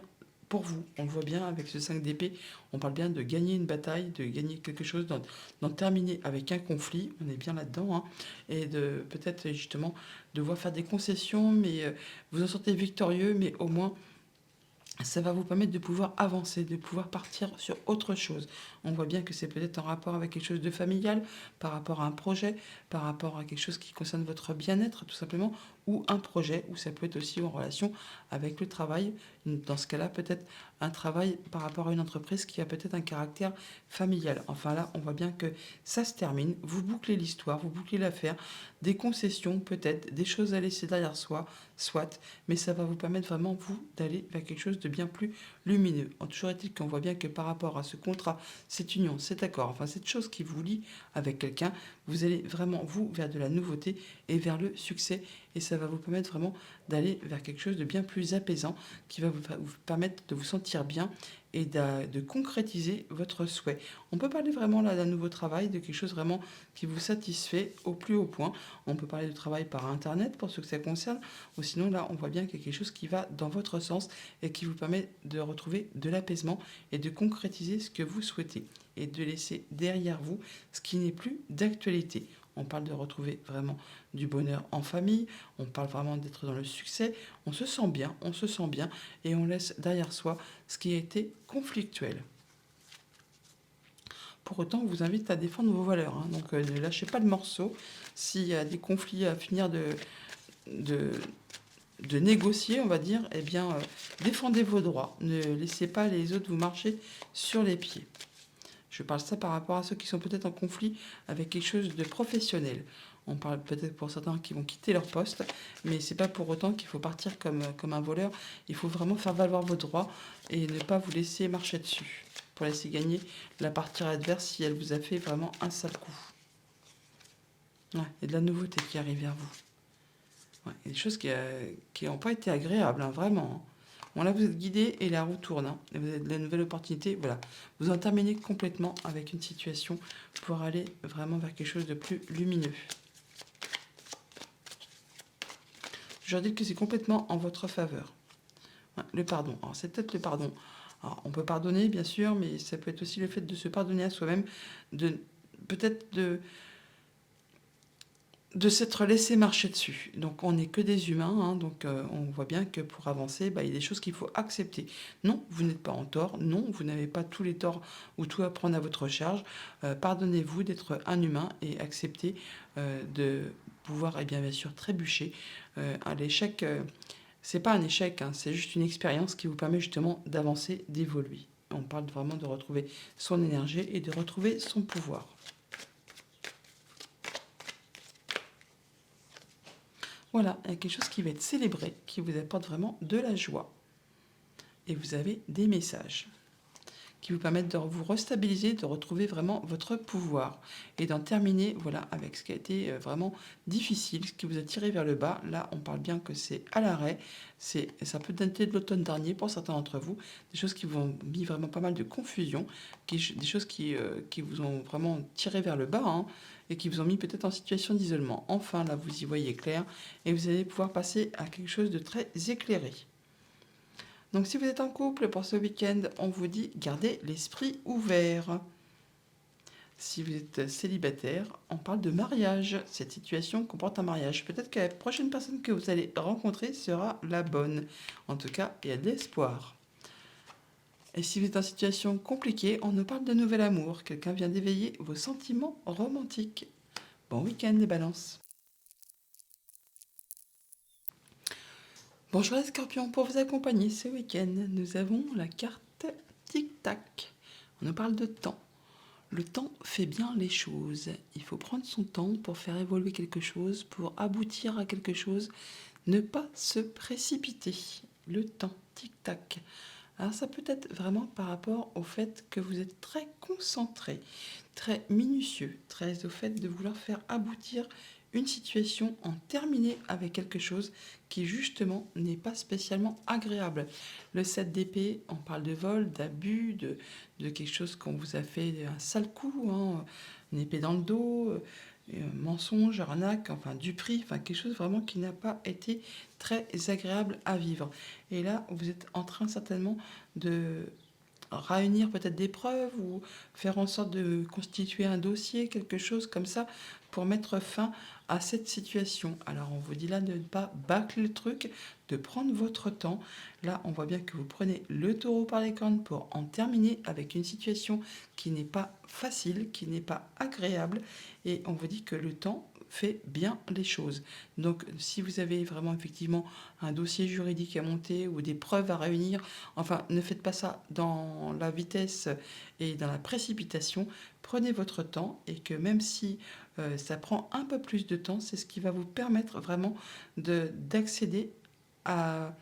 pour vous. On le voit bien avec ce 5 d'épée, on parle bien de gagner une bataille, de gagner quelque chose, d'en terminer avec un conflit, on est bien là-dedans, hein, et de peut-être justement devoir faire des concessions, mais vous en sortez victorieux, mais au moins ça va vous permettre de pouvoir avancer, de pouvoir partir sur autre chose. On voit bien que c'est peut-être en rapport avec quelque chose de familial, par rapport à un projet, par rapport à quelque chose qui concerne votre bien-être tout simplement, ou un projet, ou ça peut être aussi en relation avec le travail. Dans ce cas-là, peut-être un travail par rapport à une entreprise qui a peut-être un caractère familial. Enfin là, on voit bien que ça se termine, vous bouclez l'histoire, vous bouclez l'affaire, des concessions peut-être, des choses à laisser derrière soi, soit, mais ça va vous permettre vraiment, vous, d'aller vers quelque chose de bien plus lumineux. En toujours est-il qu'on voit bien que par rapport à ce contrat, cette union, cet accord, enfin cette chose qui vous lie avec quelqu'un, vous allez vraiment, vous, vers de la nouveauté et vers le succès. Et ça va vous permettre vraiment d'aller vers quelque chose de bien plus apaisant qui va vous permettre de vous sentir bien et de concrétiser votre souhait. On peut parler vraiment là d'un nouveau travail, de quelque chose vraiment qui vous satisfait au plus haut point. On peut parler de travail par Internet pour ceux que ça concerne, ou sinon là on voit bien qu'il y a quelque chose qui va dans votre sens et qui vous permet de retrouver de l'apaisement et de concrétiser ce que vous souhaitez et de laisser derrière vous ce qui n'est plus d'actualité. On parle de retrouver vraiment du bonheur en famille, on parle vraiment d'être dans le succès, on se sent bien et on laisse derrière soi ce qui a été conflictuel. Pour autant, on vous invite à défendre vos valeurs, hein. Donc ne lâchez pas le morceau. S'il y a des conflits à finir de, de négocier, on va dire, eh bien, défendez vos droits. Ne laissez pas les autres vous marcher sur les pieds. Je parle ça par rapport à ceux qui sont peut-être en conflit avec quelque chose de professionnel. On parle peut-être pour certains qui vont quitter leur poste, mais c'est pas pour autant qu'il faut partir comme un voleur. Il faut vraiment faire valoir vos droits et ne pas vous laisser marcher dessus pour laisser gagner la partie adverse si elle vous a fait vraiment un sale coup. Ouais, il y a de la nouveauté qui arrive vers vous. Ouais, il y a des choses qui n'ont pas été agréables, hein, vraiment. Bon, là, vous êtes guidé et la roue tourne, hein. Et vous avez de la nouvelle opportunité. Voilà. Vous en terminez complètement avec une situation pour aller vraiment vers quelque chose de plus lumineux. Je leur dis que c'est complètement en votre faveur. Ouais, le pardon. Alors, c'est peut-être le pardon. Alors, on peut pardonner, bien sûr, mais ça peut être aussi le fait de se pardonner à soi-même, de peut-être de s'être laissé marcher dessus. Donc on n'est que des humains, hein, donc on voit bien que pour avancer, il y a des choses qu'il faut accepter. Non, vous n'êtes pas en tort, non, vous n'avez pas tous les torts ou tout à prendre à votre charge. Pardonnez-vous d'être un humain et acceptez de pouvoir, bien sûr, trébucher. À l'échec, c'est pas un échec, hein, c'est juste une expérience qui vous permet justement d'avancer, d'évoluer. On parle vraiment de retrouver son énergie et de retrouver son pouvoir. Voilà, il y a quelque chose qui va être célébré, qui vous apporte vraiment de la joie. Et vous avez des messages qui vous permettent de vous restabiliser, de retrouver vraiment votre pouvoir et d'en terminer avec ce qui a été vraiment difficile, ce qui vous a tiré vers le bas. Là, on parle bien que c'est à l'arrêt. Ça peut dater de l'automne dernier pour certains d'entre vous, des choses qui vous ont mis vraiment pas mal de confusion, des choses qui vous ont vraiment tiré vers le bas, hein, et qui vous ont mis peut-être en situation d'isolement. Enfin, là, vous y voyez clair et vous allez pouvoir passer à quelque chose de très éclairé. Donc si vous êtes en couple pour ce week-end, on vous dit gardez l'esprit ouvert. Si vous êtes célibataire, on parle de mariage. Cette situation comporte un mariage. Peut-être que la prochaine personne que vous allez rencontrer sera la bonne. En tout cas, il y a de l'espoir. Et si vous êtes en situation compliquée, on nous parle de nouvel amour. Quelqu'un vient d'éveiller vos sentiments romantiques. Bon week-end les balances. Bonjour les scorpions, pour vous accompagner ce week-end, nous avons la carte tic-tac. On nous parle de temps. Le temps fait bien les choses. Il faut prendre son temps pour faire évoluer quelque chose, pour aboutir à quelque chose. Ne pas se précipiter. Le temps, tic-tac. Alors ça peut être vraiment par rapport au fait que vous êtes très concentré, très minutieux, très au fait de vouloir faire aboutir une situation, en terminer avec quelque chose qui justement n'est pas spécialement agréable. Le 7 d'épée, on parle de vol, d'abus, de quelque chose qu'on vous a fait un sale coup, hein, une épée dans le dos, mensonge, arnaque, enfin du prix, enfin quelque chose vraiment qui n'a pas été très agréable à vivre. Et là, vous êtes en train certainement de réunir peut-être des preuves ou faire en sorte de constituer un dossier, quelque chose comme ça, pour mettre fin à cette situation. Alors on vous dit là de ne pas bâcler le truc, de prendre votre temps. Là, on voit bien que vous prenez le taureau par les cornes pour en terminer avec une situation qui n'est pas facile, qui n'est pas agréable. Et on vous dit que le temps fait bien les choses. Donc si vous avez vraiment effectivement un dossier juridique à monter ou des preuves à réunir, enfin ne faites pas ça dans la vitesse et dans la précipitation, prenez votre temps et que même si ça prend un peu plus de temps, c'est ce qui va vous permettre vraiment d'accéder à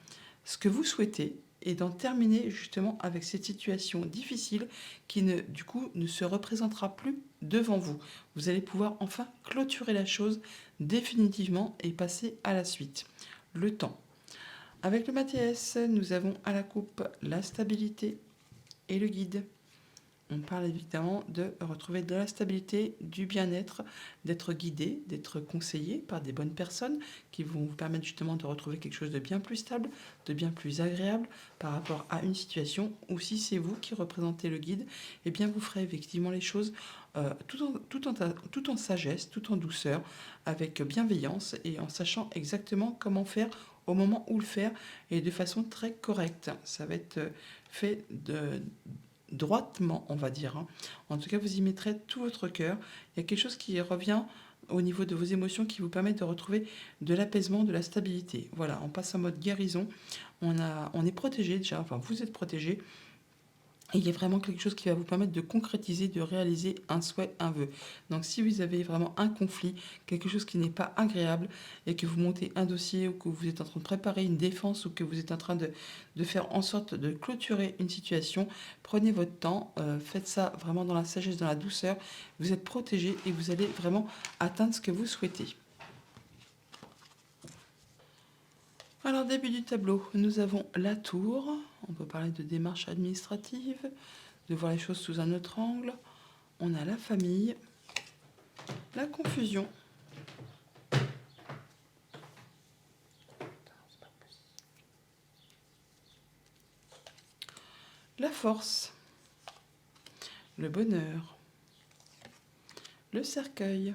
ce que vous souhaitez et d'en terminer justement avec cette situation difficile qui du coup ne se représentera plus devant vous. Vous allez pouvoir enfin clôturer la chose définitivement et passer à la suite. Le temps. Avec le Mathias, nous avons à la coupe la stabilité et le guide. On parle évidemment de retrouver de la stabilité, du bien-être, d'être guidé, d'être conseillé par des bonnes personnes qui vont vous permettre justement de retrouver quelque chose de bien plus stable, de bien plus agréable par rapport à une situation. Ou si c'est vous qui représentez le guide, eh bien vous ferez effectivement les choses tout en sagesse, tout en douceur, avec bienveillance et en sachant exactement comment faire au moment où le faire et de façon très correcte. Ça va être fait droitement, on va dire, hein. En tout cas, vous y mettrez tout votre cœur. Il y a quelque chose qui revient au niveau de vos émotions qui vous permet de retrouver de l'apaisement, de la stabilité. Voilà, on passe en mode guérison. On est protégé déjà, enfin vous êtes protégé. Et il y a vraiment quelque chose qui va vous permettre de concrétiser, de réaliser un souhait, un vœu. Donc si vous avez vraiment un conflit, quelque chose qui n'est pas agréable, et que vous montez un dossier, ou que vous êtes en train de préparer une défense, ou que vous êtes en train de faire en sorte de clôturer une situation, prenez votre temps, faites ça vraiment dans la sagesse, dans la douceur. Vous êtes protégé et vous allez vraiment atteindre ce que vous souhaitez. Alors, début du tableau, nous avons la tour. On peut parler de démarche administrative, de voir les choses sous un autre angle. On a la famille, la confusion, la force, le bonheur, le cercueil,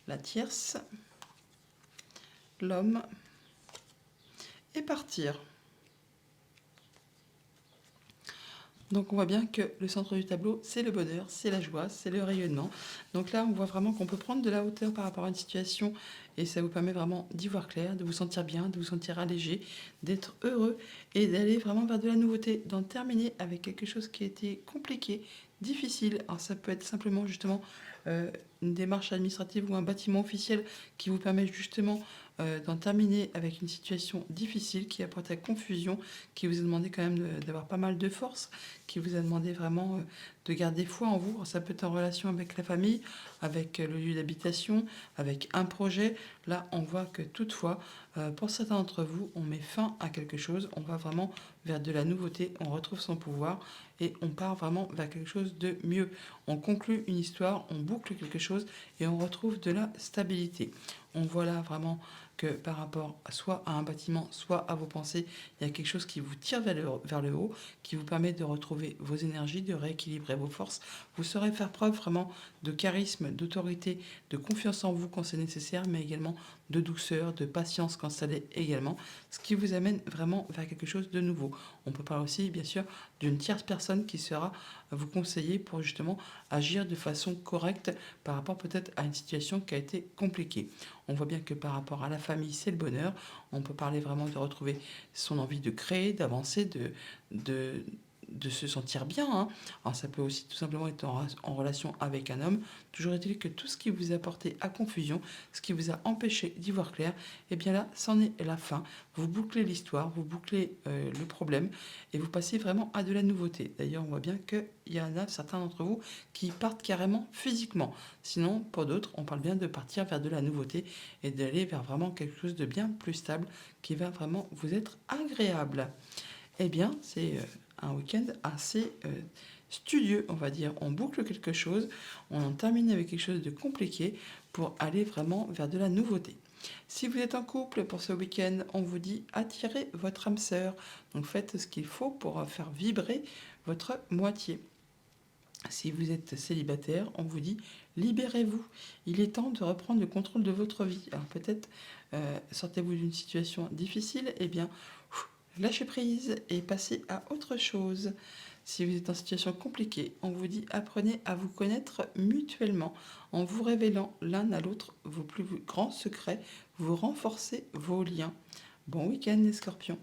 la tierce, l'homme et partir. Donc on voit bien que le centre du tableau, c'est le bonheur, c'est la joie, c'est le rayonnement. Donc là, on voit vraiment qu'on peut prendre de la hauteur par rapport à une situation et ça vous permet vraiment d'y voir clair, de vous sentir bien, de vous sentir allégé, d'être heureux et d'aller vraiment vers de la nouveauté, d'en terminer avec quelque chose qui a été compliqué, difficile. Alors ça peut être simplement justement une démarche administrative ou un bâtiment officiel qui vous permet justement d'en terminer avec une situation difficile qui apporte à confusion, qui vous a demandé quand même d'avoir pas mal de force, qui vous a demandé vraiment de garder foi en vous. Ça peut être en relation avec la famille, avec le lieu d'habitation, avec un projet. Là, on voit que toutefois, pour certains d'entre vous, on met fin à quelque chose, on va vraiment vers de la nouveauté, on retrouve son pouvoir et on part vraiment vers quelque chose de mieux. On conclut une histoire, on boucle quelque chose et on retrouve de la stabilité. On voit là vraiment que par rapport soit à un bâtiment, soit à vos pensées, il y a quelque chose qui vous tire vers le haut, qui vous permet de retrouver vos énergies, de rééquilibrer vos forces. Vous saurez faire preuve vraiment de charisme, d'autorité, de confiance en vous quand c'est nécessaire, mais également de douceur, de patience quand ça l'est également, ce qui vous amène vraiment vers quelque chose de nouveau. On peut parler aussi, bien sûr, d'une tierce personne qui sera vous conseiller pour justement agir de façon correcte par rapport peut-être à une situation qui a été compliquée. On voit bien que par rapport à la famille, c'est le bonheur. On peut parler vraiment de retrouver son envie de créer, d'avancer, de se sentir bien. Hein. Alors ça peut aussi tout simplement être en relation avec un homme. Toujours est-il que tout ce qui vous a porté à confusion, ce qui vous a empêché d'y voir clair, et bien là, c'en est la fin. Vous bouclez l'histoire, vous bouclez le problème et vous passez vraiment à de la nouveauté. D'ailleurs, on voit bien qu'il y en a certains d'entre vous qui partent carrément physiquement. Sinon, pour d'autres, on parle bien de partir vers de la nouveauté et d'aller vers vraiment quelque chose de bien plus stable qui va vraiment vous être agréable. Eh bien, c'est un week-end assez studieux, on va dire. On boucle quelque chose, on en termine avec quelque chose de compliqué pour aller vraiment vers de la nouveauté. Si vous êtes en couple pour ce week-end, on vous dit attirez votre âme sœur. Donc faites ce qu'il faut pour faire vibrer votre moitié. Si vous êtes célibataire, on vous dit libérez-vous. Il est temps de reprendre le contrôle de votre vie. Alors peut-être sortez-vous d'une situation difficile, eh bien lâchez prise et passez à autre chose. Si vous êtes en situation compliquée, on vous dit apprenez à vous connaître mutuellement en vous révélant l'un à l'autre vos plus grands secrets, vous renforcez vos liens. Bon week-end les scorpions.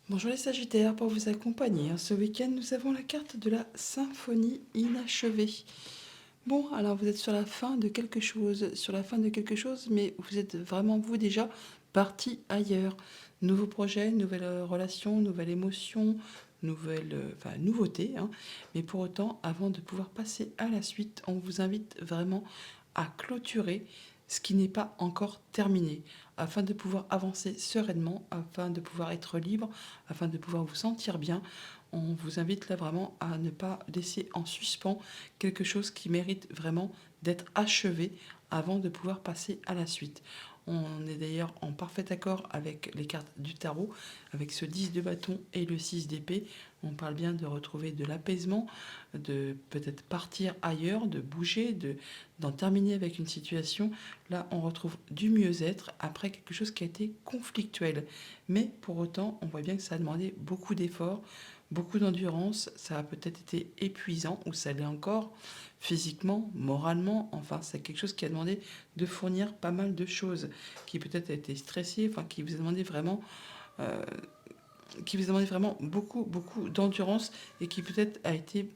Bonjour les Sagittaires, pour vous accompagner, ce week-end, nous avons la carte de la symphonie inachevée. Bon, alors vous êtes sur la fin de quelque chose, mais vous êtes vraiment, vous, déjà parti ailleurs. Nouveau projet, nouvelle relation, nouvelle émotion, nouveauté. Hein. Mais pour autant, avant de pouvoir passer à la suite, on vous invite vraiment à clôturer ce qui n'est pas encore terminé, afin de pouvoir avancer sereinement, afin de pouvoir être libre, afin de pouvoir vous sentir bien. On vous invite là vraiment à ne pas laisser en suspens quelque chose qui mérite vraiment d'être achevé avant de pouvoir passer à la suite. On est d'ailleurs en parfait accord avec les cartes du tarot, avec ce 10 de bâton et le 6 d'épée. On parle bien de retrouver de l'apaisement, de peut-être partir ailleurs, de bouger, d'en terminer avec une situation. Là, on retrouve du mieux-être après quelque chose qui a été conflictuel. Mais pour autant, on voit bien que ça a demandé beaucoup d'efforts, beaucoup d'endurance. Ça a peut-être été épuisant, ou ça l'est encore, physiquement, moralement. Enfin, c'est quelque chose qui a demandé de fournir pas mal de choses, qui peut-être a été stressé, enfin, qui vous a demandé vraiment... beaucoup, beaucoup d'endurance et qui peut-être a été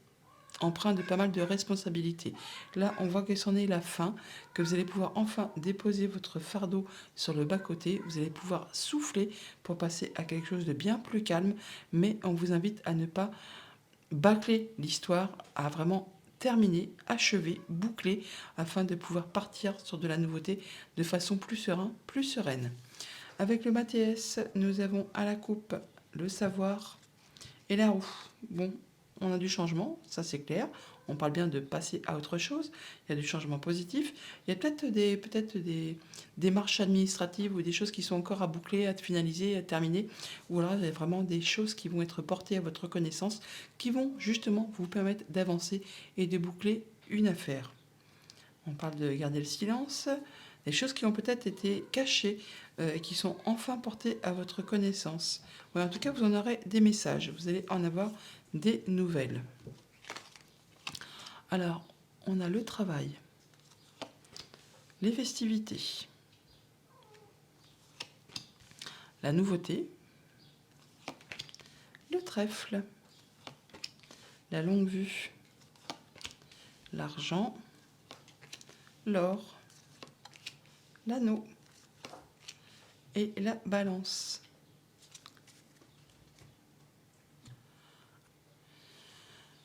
empreint de pas mal de responsabilités. Là, on voit que c'en est la fin, que vous allez pouvoir enfin déposer votre fardeau sur le bas-côté, vous allez pouvoir souffler pour passer à quelque chose de bien plus calme, mais on vous invite à ne pas bâcler l'histoire, à vraiment terminer, achever, boucler, afin de pouvoir partir sur de la nouveauté de façon plus sereine. Avec le Mathias, nous avons à la coupe le savoir et la roue. Bon, on a du changement, ça c'est clair. On parle bien de passer à autre chose. Il y a du changement positif. Il y a peut-être des démarches administratives ou des choses qui sont encore à boucler, à finaliser, à terminer. Ou alors il y a vraiment des choses qui vont être portées à votre connaissance, qui vont justement vous permettre d'avancer et de boucler une affaire. On parle de garder le silence, des choses qui ont peut-être été cachées et qui sont enfin portées à votre connaissance. Ouais, en tout cas, vous en aurez des messages, vous allez en avoir des nouvelles. Alors, on a le travail, les festivités, la nouveauté, le trèfle, la longue vue, l'argent, l'or, l'anneau et la balance.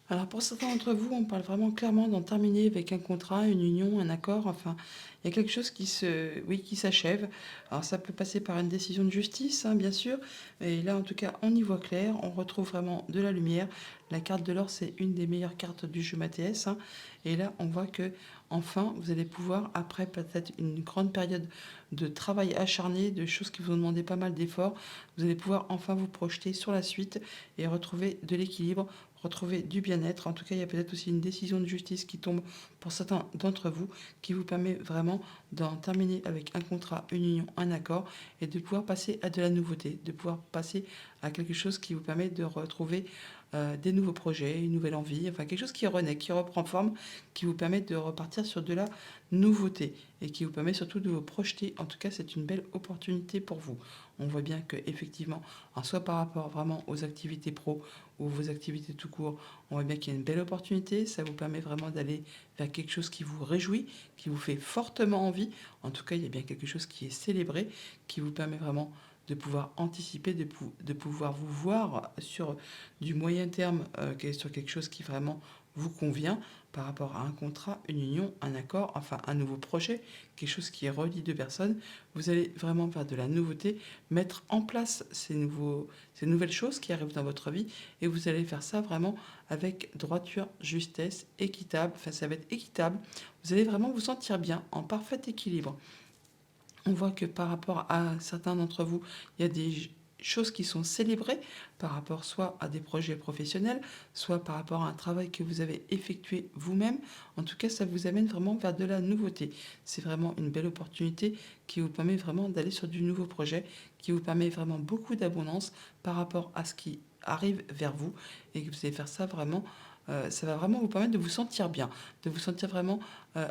Alors pour certains d'entre vous, on parle vraiment clairement d'en terminer avec un contrat, une union, un accord. Enfin, il y a quelque chose qui s'achève. Alors ça peut passer par une décision de justice, hein, bien sûr. Et là, en tout cas, on y voit clair. On retrouve vraiment de la lumière. La carte de l'or, c'est une des meilleures cartes du jeu Mathias, hein. Et là, on voit que enfin, vous allez pouvoir, après peut-être une grande période de travail acharné, de choses qui vous ont demandé pas mal d'efforts, vous allez pouvoir enfin vous projeter sur la suite et retrouver de l'équilibre, retrouver du bien-être. En tout cas, il y a peut-être aussi une décision de justice qui tombe pour certains d'entre vous, qui vous permet vraiment d'en terminer avec un contrat, une union, un accord, et de pouvoir passer à de la nouveauté, de pouvoir passer à quelque chose qui vous permet de retrouver des nouveaux projets, une nouvelle envie, enfin quelque chose qui renaît, qui reprend forme, qui vous permet de repartir sur de la nouveauté et qui vous permet surtout de vous projeter. En tout cas, c'est une belle opportunité pour vous. On voit bien que effectivement, soit par rapport vraiment aux activités pro ou vos activités tout court, on voit bien qu'il y a une belle opportunité. Ça vous permet vraiment d'aller vers quelque chose qui vous réjouit, qui vous fait fortement envie. En tout cas, il y a bien quelque chose qui est célébré, qui vous permet vraiment de pouvoir anticiper, de pouvoir vous voir sur du moyen terme, sur quelque chose qui vraiment vous convient par rapport à un contrat, une union, un accord, enfin un nouveau projet, quelque chose qui relie deux personnes. Vous allez vraiment faire de la nouveauté, mettre en place ces nouvelles choses qui arrivent dans votre vie, et vous allez faire ça vraiment avec droiture, justesse, équitable. Enfin, ça va être équitable. Vous allez vraiment vous sentir bien, en parfait équilibre. On voit que par rapport à certains d'entre vous, il y a des choses qui sont célébrées par rapport soit à des projets professionnels, soit par rapport à un travail que vous avez effectué vous-même. En tout cas, ça vous amène vraiment vers de la nouveauté. C'est vraiment une belle opportunité qui vous permet vraiment d'aller sur du nouveau projet, qui vous permet vraiment beaucoup d'abondance par rapport à ce qui arrive vers vous, et que vous allez faire ça vraiment. Ça va vraiment vous permettre de vous sentir bien, de vous sentir vraiment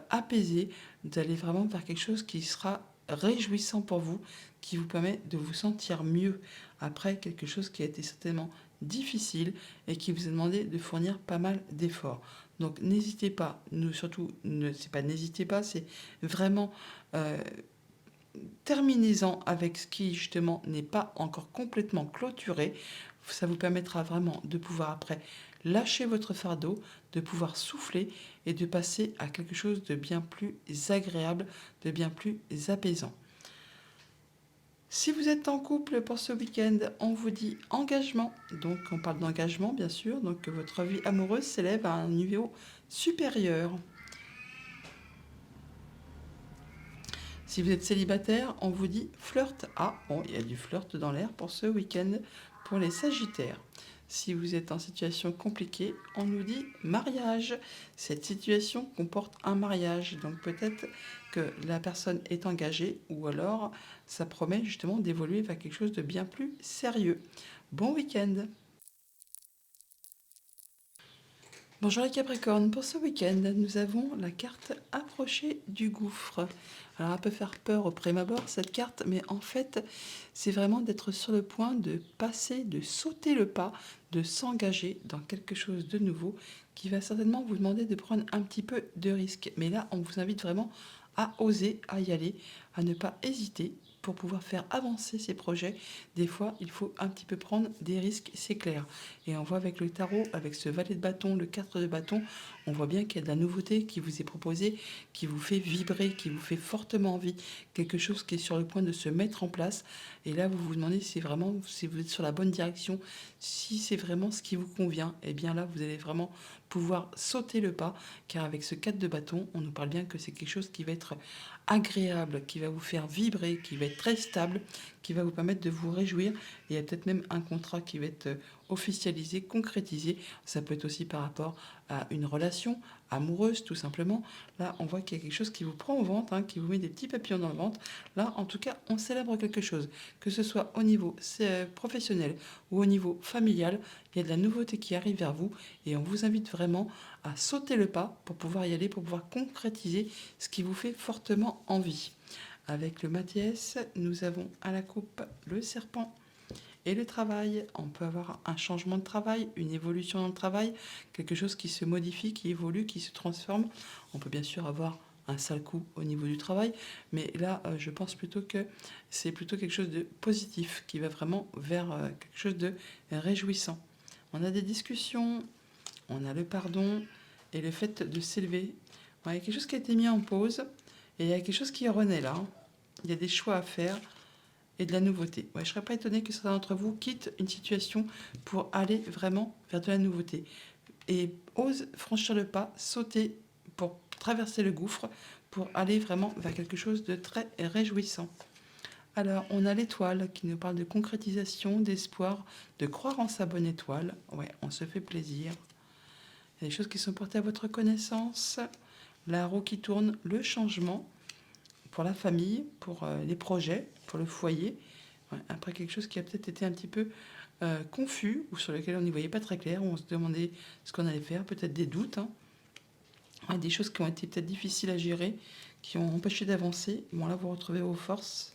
apaisé, d'aller vraiment vers quelque chose qui sera réjouissant pour vous, qui vous permet de vous sentir mieux après quelque chose qui a été certainement difficile et qui vous a demandé de fournir pas mal d'efforts. Donc n'hésitez pas, surtout, c'est pas n'hésitez pas, c'est vraiment terminez-en avec ce qui justement n'est pas encore complètement clôturé. Ça vous permettra vraiment de pouvoir après lâcher votre fardeau, de pouvoir souffler et de passer à quelque chose de bien plus agréable, de bien plus apaisant. Si vous êtes en couple pour ce week-end, on vous dit engagement. Donc on parle d'engagement bien sûr, donc que votre vie amoureuse s'élève à un niveau supérieur. Si vous êtes célibataire, on vous dit flirt. Ah, bon, il y a du flirt dans l'air pour ce week-end pour les Sagittaires. Si vous êtes en situation compliquée, on nous dit mariage. Cette situation comporte un mariage, donc peut-être que la personne est engagée ou alors ça promet justement d'évoluer vers quelque chose de bien plus sérieux. Bon week-end! Bonjour les Capricornes, pour ce week-end, nous avons la carte approcher du gouffre. Alors elle peut faire peur au prime abord cette carte, mais en fait c'est vraiment d'être sur le point de passer, de sauter le pas, de s'engager dans quelque chose de nouveau qui va certainement vous demander de prendre un petit peu de risque. Mais là on vous invite vraiment à oser, à y aller, à ne pas hésiter, pour pouvoir faire avancer ces projets, des fois, il faut un petit peu prendre des risques, c'est clair. Et on voit avec le tarot, avec ce valet de bâton, le 4 de bâton, on voit bien qu'il y a de la nouveauté qui vous est proposée, qui vous fait vibrer, qui vous fait fortement envie, quelque chose qui est sur le point de se mettre en place. Et là, vous vous demandez si vraiment, si vous êtes sur la bonne direction, si c'est vraiment ce qui vous convient. Et bien là, vous allez vraiment pouvoir sauter le pas, car avec ce 4 de bâton, on nous parle bien que c'est quelque chose qui va être agréable, qui va vous faire vibrer, qui va être très stable, qui va vous permettre de vous réjouir. Et il y a peut-être même un contrat qui va être officialisé, concrétisé. Ça peut être aussi par rapport à une relation amoureuse, tout simplement. Là, on voit qu'il y a quelque chose qui vous prend au ventre, hein, qui vous met des petits papillons dans le ventre. Là, en tout cas, on célèbre quelque chose, que ce soit au niveau professionnel ou au niveau familial. Il y a de la nouveauté qui arrive vers vous et on vous invite vraiment à sauter le pas pour pouvoir y aller, pour pouvoir concrétiser ce qui vous fait fortement envie. Avec le Mathias, nous avons à la coupe le serpent et le travail. On peut avoir un changement de travail, une évolution dans le travail, quelque chose qui se modifie, qui évolue, qui se transforme. On peut bien sûr avoir un sale coup au niveau du travail, mais là, je pense plutôt que c'est plutôt quelque chose de positif qui va vraiment vers quelque chose de réjouissant. On a des discussions, on a le pardon et le fait de s'élever. Ouais, il y a quelque chose qui a été mis en pause et il y a quelque chose qui renaît là. Il y a des choix à faire et de la nouveauté. Ouais, je ne serais pas étonnée que certains d'entre vous quittent une situation pour aller vraiment vers de la nouveauté et osent franchir le pas, sauter pour traverser le gouffre, pour aller vraiment vers quelque chose de très réjouissant. Alors, on a l'étoile qui nous parle de concrétisation, d'espoir, de croire en sa bonne étoile. Ouais, on se fait plaisir. Il y a des choses qui sont portées à votre connaissance. La roue qui tourne, le changement pour la famille, pour les projets, pour le foyer. Ouais, après quelque chose qui a peut-être été un petit peu confus ou sur lequel on n'y voyait pas très clair, où on se demandait ce qu'on allait faire, peut-être des doutes, hein. Ouais, des choses qui ont été peut-être difficiles à gérer, qui ont empêché d'avancer. Bon, là, vous retrouvez vos forces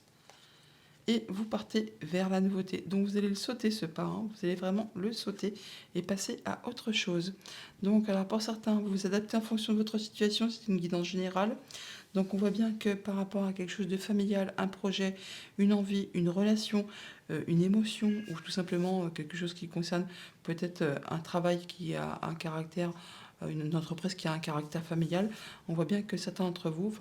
et vous partez vers la nouveauté. Donc vous allez le sauter ce pas, hein. Vous allez vraiment le sauter et passer à autre chose. Donc alors pour certains, vous vous adaptez en fonction de votre situation, c'est une guidance générale. Donc on voit bien que par rapport à quelque chose de familial, un projet, une envie, une relation, une émotion ou tout simplement quelque chose qui concerne peut-être un travail qui a un caractère, une entreprise qui a un caractère familial, on voit bien que certains d'entre vous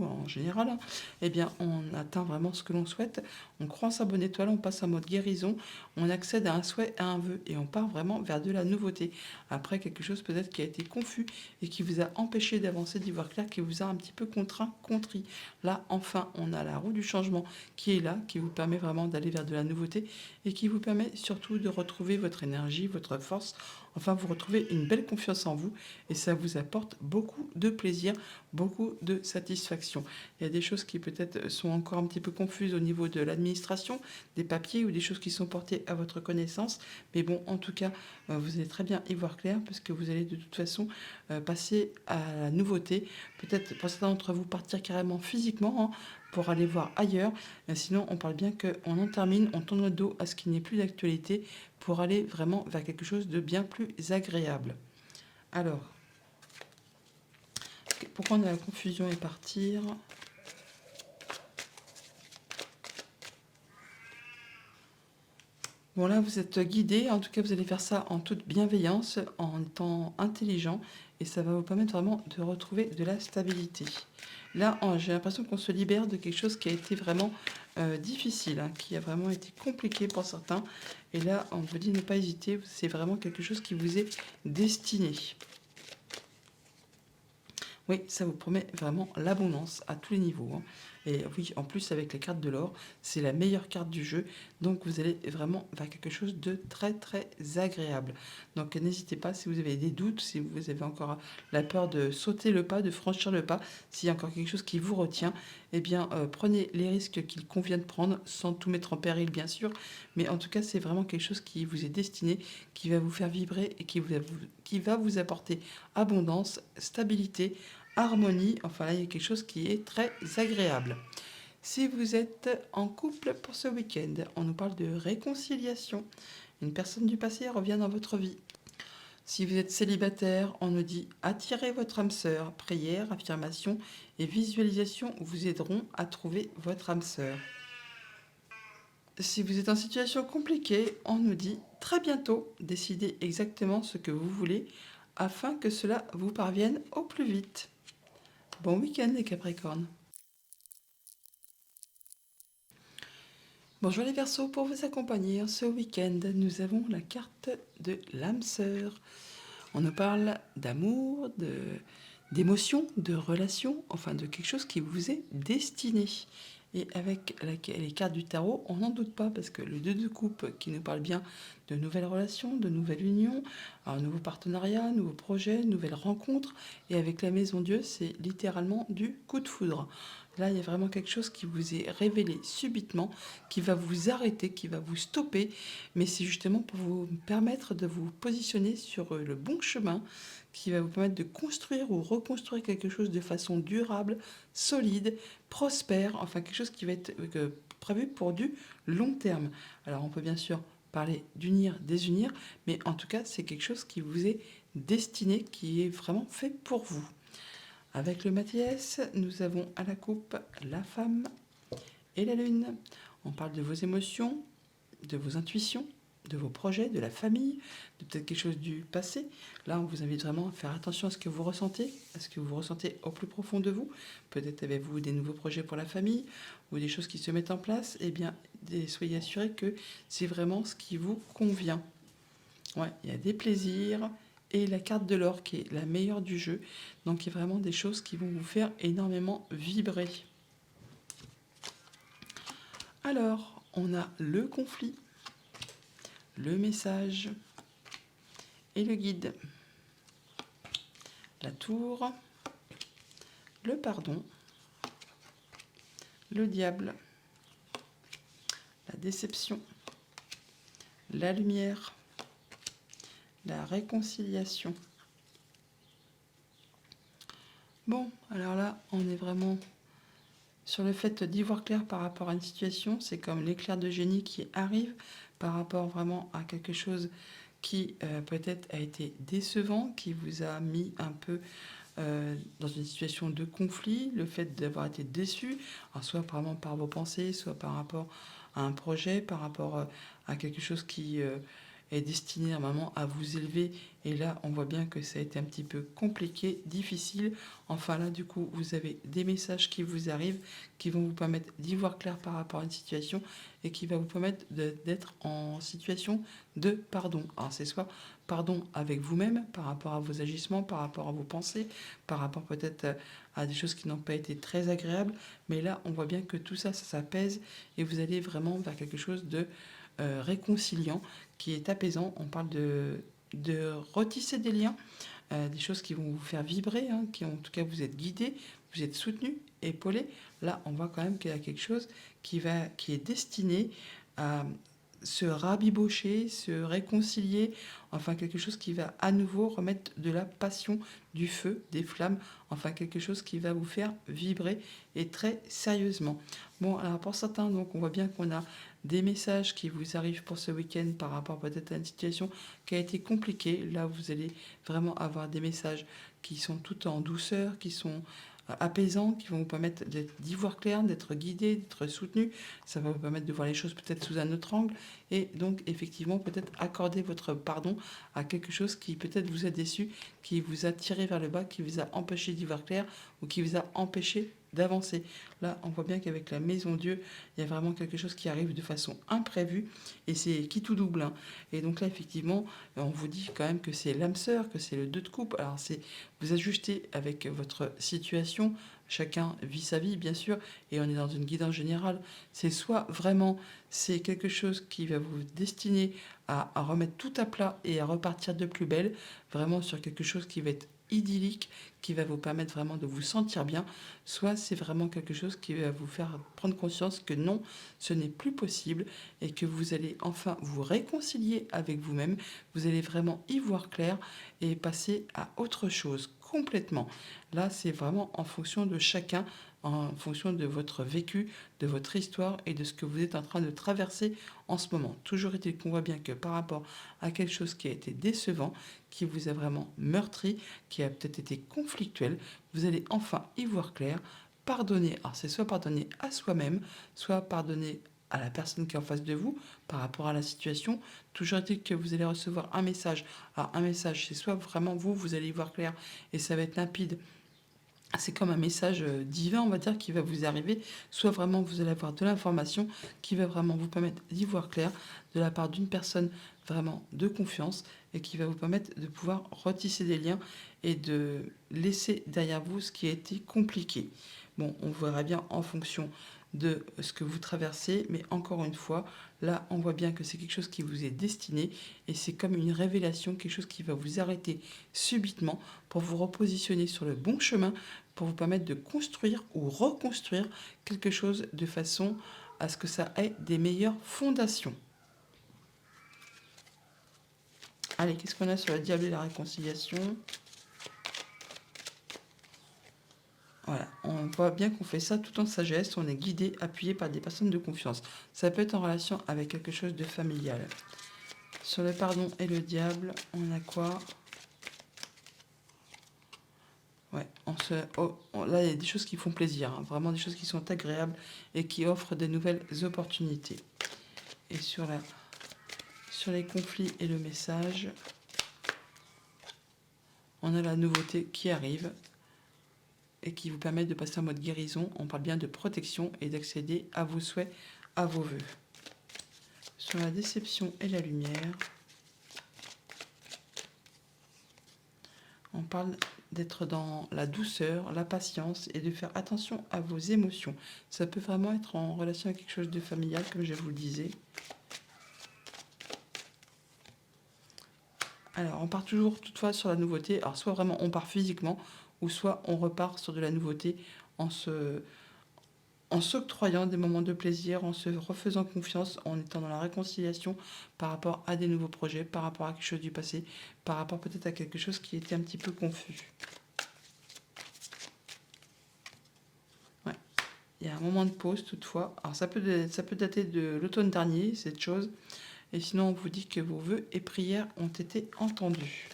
en général, hein, eh bien on atteint vraiment ce que l'on souhaite, on croit en sa bonne étoile, on passe en mode guérison, on accède à un souhait, à un vœu et on part vraiment vers de la nouveauté. Après quelque chose peut-être qui a été confus et qui vous a empêché d'avancer, d'y voir clair, qui vous a un petit peu contraint, contrit. Là, enfin, on a la roue du changement qui est là, qui vous permet vraiment d'aller vers de la nouveauté et qui vous permet surtout de retrouver votre énergie, votre force. Enfin, vous retrouvez une belle confiance en vous et ça vous apporte beaucoup de plaisir, beaucoup de satisfaction. Il y a des choses qui peut-être sont encore un petit peu confuses au niveau de l'administration, des papiers ou des choses qui sont portées à votre connaissance. Mais bon, en tout cas, vous allez très bien y voir clair puisque vous allez de toute façon passer à la nouveauté. Peut-être pour certains d'entre vous partir carrément physiquement, hein, pour aller voir ailleurs. Sinon, on parle bien qu'on en termine, on tourne le dos à ce qui n'est plus d'actualité pour aller vraiment vers quelque chose de bien plus agréable. Alors, pourquoi on a la confusion et partir ? Bon là, vous êtes guidé, en tout cas vous allez faire ça en toute bienveillance, en étant intelligent, et ça va vous permettre vraiment de retrouver de la stabilité. Là, j'ai l'impression qu'on se libère de quelque chose qui a été vraiment difficile, hein, qui a vraiment été compliqué pour certains. Et là, on vous dit ne pas hésiter, c'est vraiment quelque chose qui vous est destiné. Oui, ça vous promet vraiment l'abondance à tous les niveaux, hein. Et oui, en plus, avec les cartes de l'or, c'est la meilleure carte du jeu. Donc, vous allez vraiment vers quelque chose de très, très agréable. Donc, n'hésitez pas si vous avez des doutes, si vous avez encore la peur de sauter le pas, de franchir le pas, s'il y a encore quelque chose qui vous retient, eh bien, prenez les risques qu'il convient de prendre, sans tout mettre en péril, bien sûr. Mais en tout cas, c'est vraiment quelque chose qui vous est destiné, qui va vous faire vibrer et qui va vous apporter abondance, stabilité, harmonie. Enfin là, il y a quelque chose qui est très agréable. Si vous êtes en couple pour ce week-end, on nous parle de réconciliation. Une personne du passé revient dans votre vie. Si vous êtes célibataire, on nous dit attirez votre âme sœur. Prière, affirmation et visualisation vous aideront à trouver votre âme sœur. Si vous êtes en situation compliquée, on nous dit très bientôt décidez exactement ce que vous voulez afin que cela vous parvienne au plus vite. Bon week-end les Capricornes. Bonjour les Verseaux, pour vous accompagner ce week-end, nous avons la carte de l'âme sœur. On nous parle d'amour, d'émotion, de relation, enfin de quelque chose qui vous est destiné. Et avec les cartes du tarot, on n'en doute pas, parce que le 2 de coupe qui nous parle bien de nouvelles relations, de nouvelles unions, un nouveau partenariat, nouveaux projets, nouvelles rencontres. Et avec la maison Dieu, c'est littéralement du coup de foudre. Là, il y a vraiment quelque chose qui vous est révélé subitement, qui va vous arrêter, qui va vous stopper. Mais c'est justement pour vous permettre de vous positionner sur le bon chemin, qui va vous permettre de construire ou reconstruire quelque chose de façon durable, solide, prospère, enfin quelque chose qui va être prévu pour du long terme. Alors on peut bien sûr parler d'unir, désunir, mais en tout cas c'est quelque chose qui vous est destiné, qui est vraiment fait pour vous. Avec le Mathias, nous avons à la coupe la femme et la lune. On parle de vos émotions, de vos intuitions, de vos projets, de la famille, de peut-être quelque chose du passé. Là, on vous invite vraiment à faire attention à ce que vous ressentez, à ce que vous ressentez au plus profond de vous. Peut-être avez-vous des nouveaux projets pour la famille ou des choses qui se mettent en place. Eh bien, soyez assurés que c'est vraiment ce qui vous convient. Ouais, il y a des plaisirs et la carte de l'or qui est la meilleure du jeu. Donc, il y a vraiment des choses qui vont vous faire énormément vibrer. Alors, on a le conflit, le message et le guide. La tour, le pardon, le diable, la déception, la lumière, la réconciliation. Bon, alors là, on est vraiment sur le fait d'y voir clair par rapport à une situation. C'est comme l'éclair de génie qui arrive par rapport vraiment à quelque chose qui peut-être a été décevant, qui vous a mis un peu dans une situation de conflit, le fait d'avoir été déçu, alors soit vraiment par vos pensées, soit par rapport à un projet, par rapport à quelque chose qui est destiné normalement à vous élever. Et là, on voit bien que ça a été un petit peu compliqué, difficile. Enfin là, du coup, vous avez des messages qui vous arrivent, qui vont vous permettre d'y voir clair par rapport à une situation et qui va vous permettre d'être en situation de pardon. Alors c'est soit pardon avec vous-même par rapport à vos agissements, par rapport à vos pensées, par rapport peut-être à des choses qui n'ont pas été très agréables. Mais là, on voit bien que tout ça, ça s'apaise et vous allez vraiment vers quelque chose de réconciliant, qui est apaisant. On parle de retisser des liens, des choses qui vont vous faire vibrer, hein, qui en tout cas vous êtes guidé, vous êtes soutenu, épaulé. Là, on voit quand même qu'il y a quelque chose qui est destiné à se rabibocher, se réconcilier, enfin quelque chose qui va à nouveau remettre de la passion, du feu, des flammes, enfin quelque chose qui va vous faire vibrer et très sérieusement. Bon, alors pour certains, donc on voit bien qu'on a des messages qui vous arrivent pour ce week-end par rapport peut-être à une situation qui a été compliquée. Là, vous allez vraiment avoir des messages qui sont tout en douceur, qui sont apaisants, qui vont vous permettre d'y voir clair, d'être guidé, d'être soutenu. Ça va vous permettre de voir les choses peut-être sous un autre angle et donc effectivement peut-être accorder votre pardon à quelque chose qui peut-être vous a déçu, qui vous a tiré vers le bas, qui vous a empêché d'y voir clair ou qui vous a empêché d'avancer. Là, on voit bien qu'avec la maison Dieu, il y a vraiment quelque chose qui arrive de façon imprévue et c'est qui tout double, hein. Et donc là, effectivement, on vous dit quand même que c'est l'âme sœur, que c'est le 2 de coupe. Alors, c'est vous ajuster avec votre situation. Chacun vit sa vie, bien sûr, et on est dans une guidance générale. C'est soit vraiment, c'est quelque chose qui va vous destiner à remettre tout à plat et à repartir de plus belle, vraiment sur quelque chose qui va être idyllique, qui va vous permettre vraiment de vous sentir bien, soit c'est vraiment quelque chose qui va vous faire prendre conscience que non, ce n'est plus possible et que vous allez enfin vous réconcilier avec vous-même, vous allez vraiment y voir clair et passer à autre chose complètement. Là, c'est vraiment en fonction de chacun, en fonction de votre vécu, de votre histoire et de ce que vous êtes en train de traverser en ce moment. Toujours est-il qu'on voit bien que par rapport à quelque chose qui a été décevant, qui vous a vraiment meurtri, qui a peut-être été conflictuel, vous allez enfin y voir clair, pardonner. Alors c'est soit pardonner à soi-même, soit pardonner à la personne qui est en face de vous par rapport à la situation. Toujours est-il que vous allez recevoir un message. Alors un message, c'est soit vraiment vous, vous allez y voir clair et ça va être limpide. C'est comme un message divin, on va dire, qui va vous arriver. Soit vraiment vous allez avoir de l'information qui va vraiment vous permettre d'y voir clair de la part d'une personne vraiment de confiance et qui va vous permettre de pouvoir retisser des liens et de laisser derrière vous ce qui a été compliqué. Bon, on verra bien en fonction de ce que vous traversez, mais encore une fois, là, on voit bien que c'est quelque chose qui vous est destiné et c'est comme une révélation, quelque chose qui va vous arrêter subitement pour vous repositionner sur le bon chemin, pour vous permettre de construire ou reconstruire quelque chose de façon à ce que ça ait des meilleures fondations. Allez, qu'est-ce qu'on a sur le diable et la réconciliation ? Voilà, on voit bien qu'on fait ça tout en sagesse, on est guidé, appuyé par des personnes de confiance. Ça peut être en relation avec quelque chose de familial. Sur le pardon et le diable, on a quoi ? Ouais, là, il y a des choses qui font plaisir, hein, vraiment des choses qui sont agréables et qui offrent des nouvelles opportunités. Et sur les conflits et le message, on a la nouveauté qui arrive et qui vous permet de passer en mode guérison. On parle bien de protection et d'accéder à vos souhaits, à vos vœux. Sur la déception et la lumière, on parle d'être dans la douceur, la patience et de faire attention à vos émotions. Ça peut vraiment être en relation avec quelque chose de familial, comme je vous le disais. Alors, on part toujours toutefois sur la nouveauté. Alors, soit vraiment on part physiquement, ou soit on repart sur de la nouveauté en s'octroyant des moments de plaisir, en se refaisant confiance, en étant dans la réconciliation par rapport à des nouveaux projets, par rapport à quelque chose du passé, par rapport peut-être à quelque chose qui était un petit peu confus. Ouais. Il y a un moment de pause toutefois. Alors ça peut dater de l'automne dernier, cette chose. Et sinon, on vous dit que vos vœux et prières ont été entendus.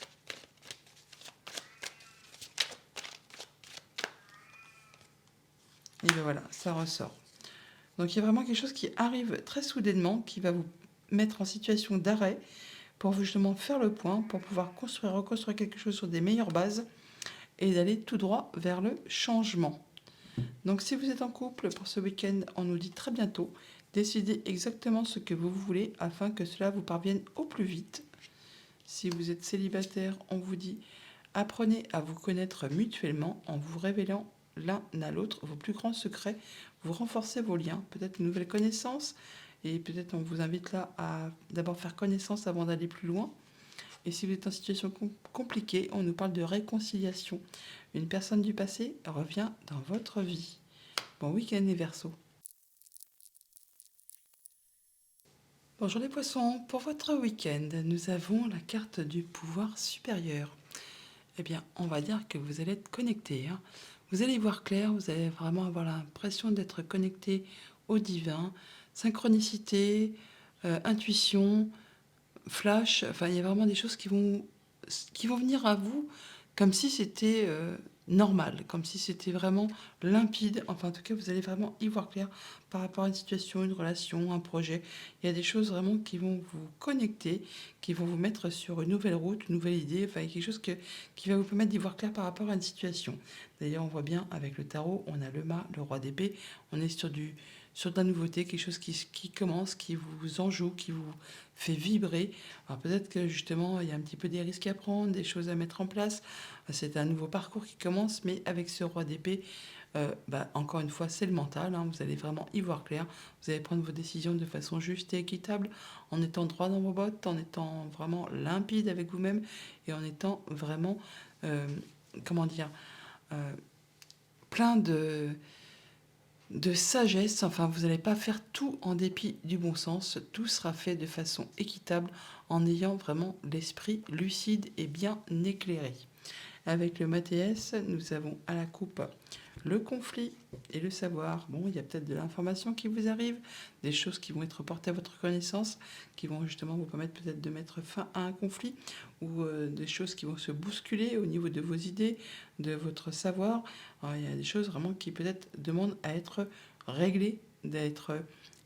Et bien voilà, ça ressort. Donc il y a vraiment quelque chose qui arrive très soudainement, qui va vous mettre en situation d'arrêt pour justement faire le point, pour pouvoir reconstruire quelque chose sur des meilleures bases et d'aller tout droit vers le changement. Donc si vous êtes en couple pour ce week-end, on nous dit très bientôt. Décidez exactement ce que vous voulez afin que cela vous parvienne au plus vite. Si vous êtes célibataire, on vous dit apprenez à vous connaître mutuellement en vous révélant l'un à l'autre vos plus grands secrets. Vous renforcez vos liens, peut-être une nouvelle connaissance. Et peut-être on vous invite là à d'abord faire connaissance avant d'aller plus loin. Et si vous êtes en situation compliquée, on nous parle de réconciliation. Une personne du passé revient dans votre vie. Bon week-end les Verseaux. Bonjour les poissons, pour votre week-end, nous avons la carte du pouvoir supérieur. Eh bien, on va dire que vous allez être connecté. Hein. Vous allez y voir clair, vous allez vraiment avoir l'impression d'être connecté au divin, synchronicité, intuition, flash. Enfin, il y a vraiment des choses qui vont venir à vous comme si c'était normal, comme si c'était vraiment limpide. Enfin, en tout cas, vous allez vraiment y voir clair par rapport à une situation, une relation, un projet. Il y a des choses vraiment qui vont vous connecter, qui vont vous mettre sur une nouvelle route, une nouvelle idée. Enfin, il y a quelque chose qui va vous permettre d'y voir clair par rapport à une situation. D'ailleurs, on voit bien avec le tarot, on a le mât, le roi d'épée. On est sur de la nouveauté, quelque chose qui commence, qui vous enjoue, qui vous fait vibrer. Alors peut-être que justement, il y a un petit peu des risques à prendre, des choses à mettre en place. C'est un nouveau parcours qui commence, mais avec ce roi d'épée, encore une fois, c'est le mental. Hein, vous allez vraiment y voir clair. Vous allez prendre vos décisions de façon juste et équitable, en étant droit dans vos bottes, en étant vraiment limpide avec vous-même et en étant vraiment, comment dire, plein de sagesse. Enfin, vous n'allez pas faire tout en dépit du bon sens. Tout sera fait de façon équitable en ayant vraiment l'esprit lucide et bien éclairé. Avec le Mathias, nous avons à la coupe le conflit et le savoir. Bon, il y a peut-être de l'information qui vous arrive, des choses qui vont être portées à votre connaissance, qui vont justement vous permettre peut-être de mettre fin à un conflit, ou des choses qui vont se bousculer au niveau de vos idées, de votre savoir. Alors, il y a des choses vraiment qui peut-être demandent à être réglées, d'être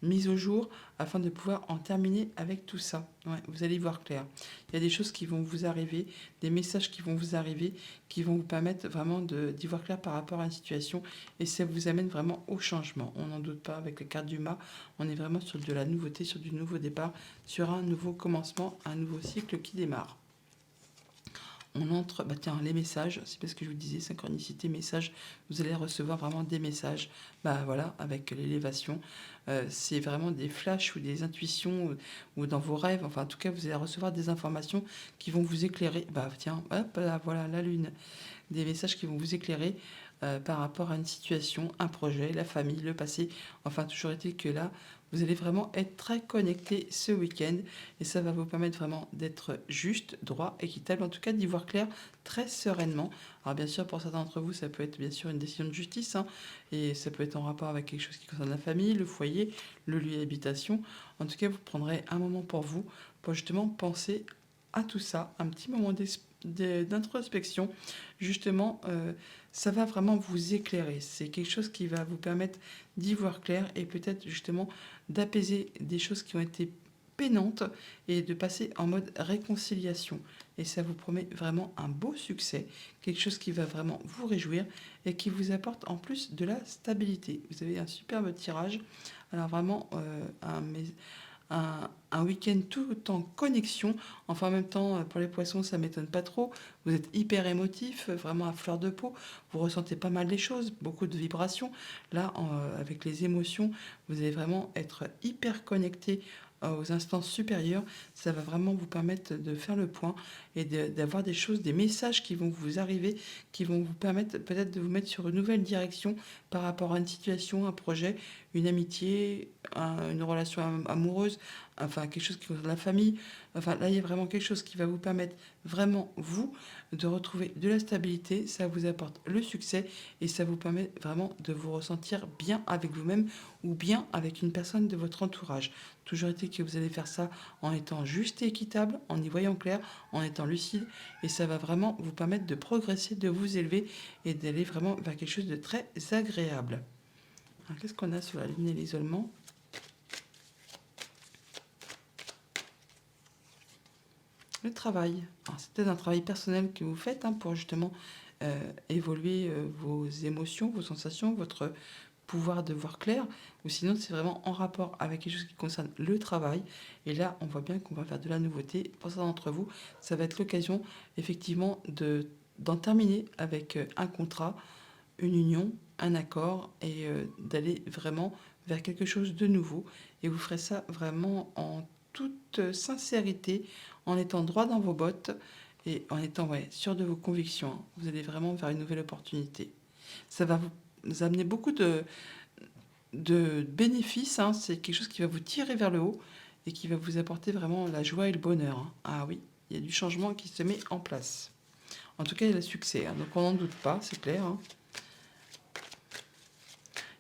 mises au jour, afin de pouvoir en terminer avec tout ça. Ouais, vous allez y voir clair. Il y a des choses qui vont vous arriver, des messages qui vont vous arriver, qui vont vous permettre vraiment d'y voir clair par rapport à une situation, et ça vous amène vraiment au changement. On n'en doute pas, avec la carte du mât, on est vraiment sur de la nouveauté, sur du nouveau départ, sur un nouveau commencement, un nouveau cycle qui démarre. On entre, bah tiens, les messages, c'est parce que je vous disais, synchronicité, message, vous allez recevoir vraiment des messages, bah voilà, avec l'élévation. C'est vraiment des flashs ou des intuitions, ou dans vos rêves, enfin en tout cas, vous allez recevoir des informations qui vont vous éclairer. Bah tiens, hop là, voilà, la lune, des messages qui vont vous éclairer par rapport à une situation, un projet, la famille, le passé. Enfin, toujours est-il que là, vous allez vraiment être très connecté ce week-end, et ça va vous permettre vraiment d'être juste, droit, équitable, en tout cas d'y voir clair très sereinement. Alors bien sûr, pour certains d'entre vous, ça peut être bien sûr une décision de justice, hein, et ça peut être en rapport avec quelque chose qui concerne la famille, le foyer, le lieu d'habitation. En tout cas, vous prendrez un moment pour vous, pour justement penser à tout ça, un petit moment d'introspection. Justement, ça va vraiment vous éclairer. C'est quelque chose qui va vous permettre d'y voir clair, et peut-être justement d'apaiser des choses qui ont été peinantes, et de passer en mode réconciliation. Et ça vous promet vraiment un beau succès, quelque chose qui va vraiment vous réjouir et qui vous apporte en plus de la stabilité. Vous avez un superbe tirage. Alors vraiment, un week-end tout en connexion. Enfin, en même temps, pour les poissons, ça m'étonne pas trop. Vous êtes hyper émotif, vraiment à fleur de peau. Vous ressentez pas mal les choses, beaucoup de vibrations. Là, avec les émotions, vous allez vraiment être hyper connecté aux instances supérieures. Ça va vraiment vous permettre de faire le point, et d'avoir des choses, des messages qui vont vous arriver, qui vont vous permettre peut-être de vous mettre sur une nouvelle direction par rapport à une situation, un projet, une amitié, une relation amoureuse, enfin quelque chose qui concerne la famille. Enfin là, il y a vraiment quelque chose qui va vous permettre vraiment, vous, de retrouver de la stabilité. Ça vous apporte le succès, et ça vous permet vraiment de vous ressentir bien avec vous-même, ou bien avec une personne de votre entourage. Toujours est-il que vous allez faire ça en étant juste et équitable, en y voyant clair, en étant lucide, et ça va vraiment vous permettre de progresser, de vous élever, et d'aller vraiment vers quelque chose de très agréable. Alors, qu'est-ce qu'on a sur la lune et l'isolement? Le travail. Alors, c'est peut-être un travail personnel que vous faites, hein, pour justement évoluer vos émotions, vos sensations, votre pouvoir de voir clair. Ou sinon, c'est vraiment en rapport avec quelque chose qui concerne le travail. Et là, on voit bien qu'on va faire de la nouveauté. Pour certains d'entre vous, ça va être l'occasion, effectivement, d'en terminer avec un contrat, une union, un accord, et d'aller vraiment vers quelque chose de nouveau. Et vous ferez ça vraiment en toute sincérité, en étant droit dans vos bottes, et en étant, ouais, sûr de vos convictions, hein. Vous allez vraiment vers une nouvelle opportunité. Ça va vous amener beaucoup de bénéfices, hein. C'est quelque chose qui va vous tirer vers le haut, et qui va vous apporter vraiment la joie et le bonheur, hein. Ah oui, il y a du changement qui se met en place. En tout cas, il y a le succès, hein, donc on n'en doute pas, c'est clair, hein.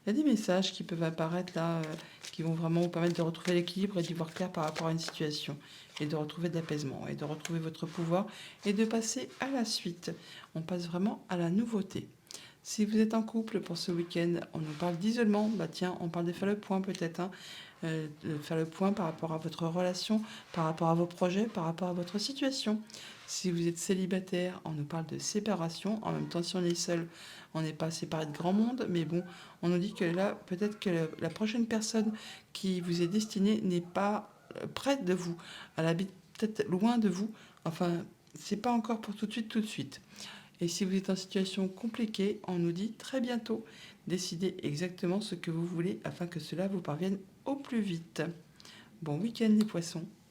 Il y a des messages qui peuvent apparaître là, qui vont vraiment vous permettre de retrouver l'équilibre et d'y voir clair par rapport à une situation, et de retrouver de l'apaisement, et de retrouver votre pouvoir, et de passer à la suite. On passe vraiment à la nouveauté. Si vous êtes en couple pour ce week-end, on nous parle d'isolement. Bah tiens, on parle de faire le point peut-être, hein. De faire le point par rapport à votre relation, par rapport à vos projets, par rapport à votre situation. Si vous êtes célibataire, on nous parle de séparation. En même temps, si on est seul, on n'est pas séparé de grand monde. Mais bon, on nous dit que là, peut-être que la prochaine personne qui vous est destinée n'est pas près de vous. Elle habite peut-être loin de vous. Enfin, c'est pas encore pour tout de suite, tout de suite. Et si vous êtes en situation compliquée, on nous dit très bientôt. Décidez exactement ce que vous voulez afin que cela vous parvienne au plus vite. Bon week-end les poissons.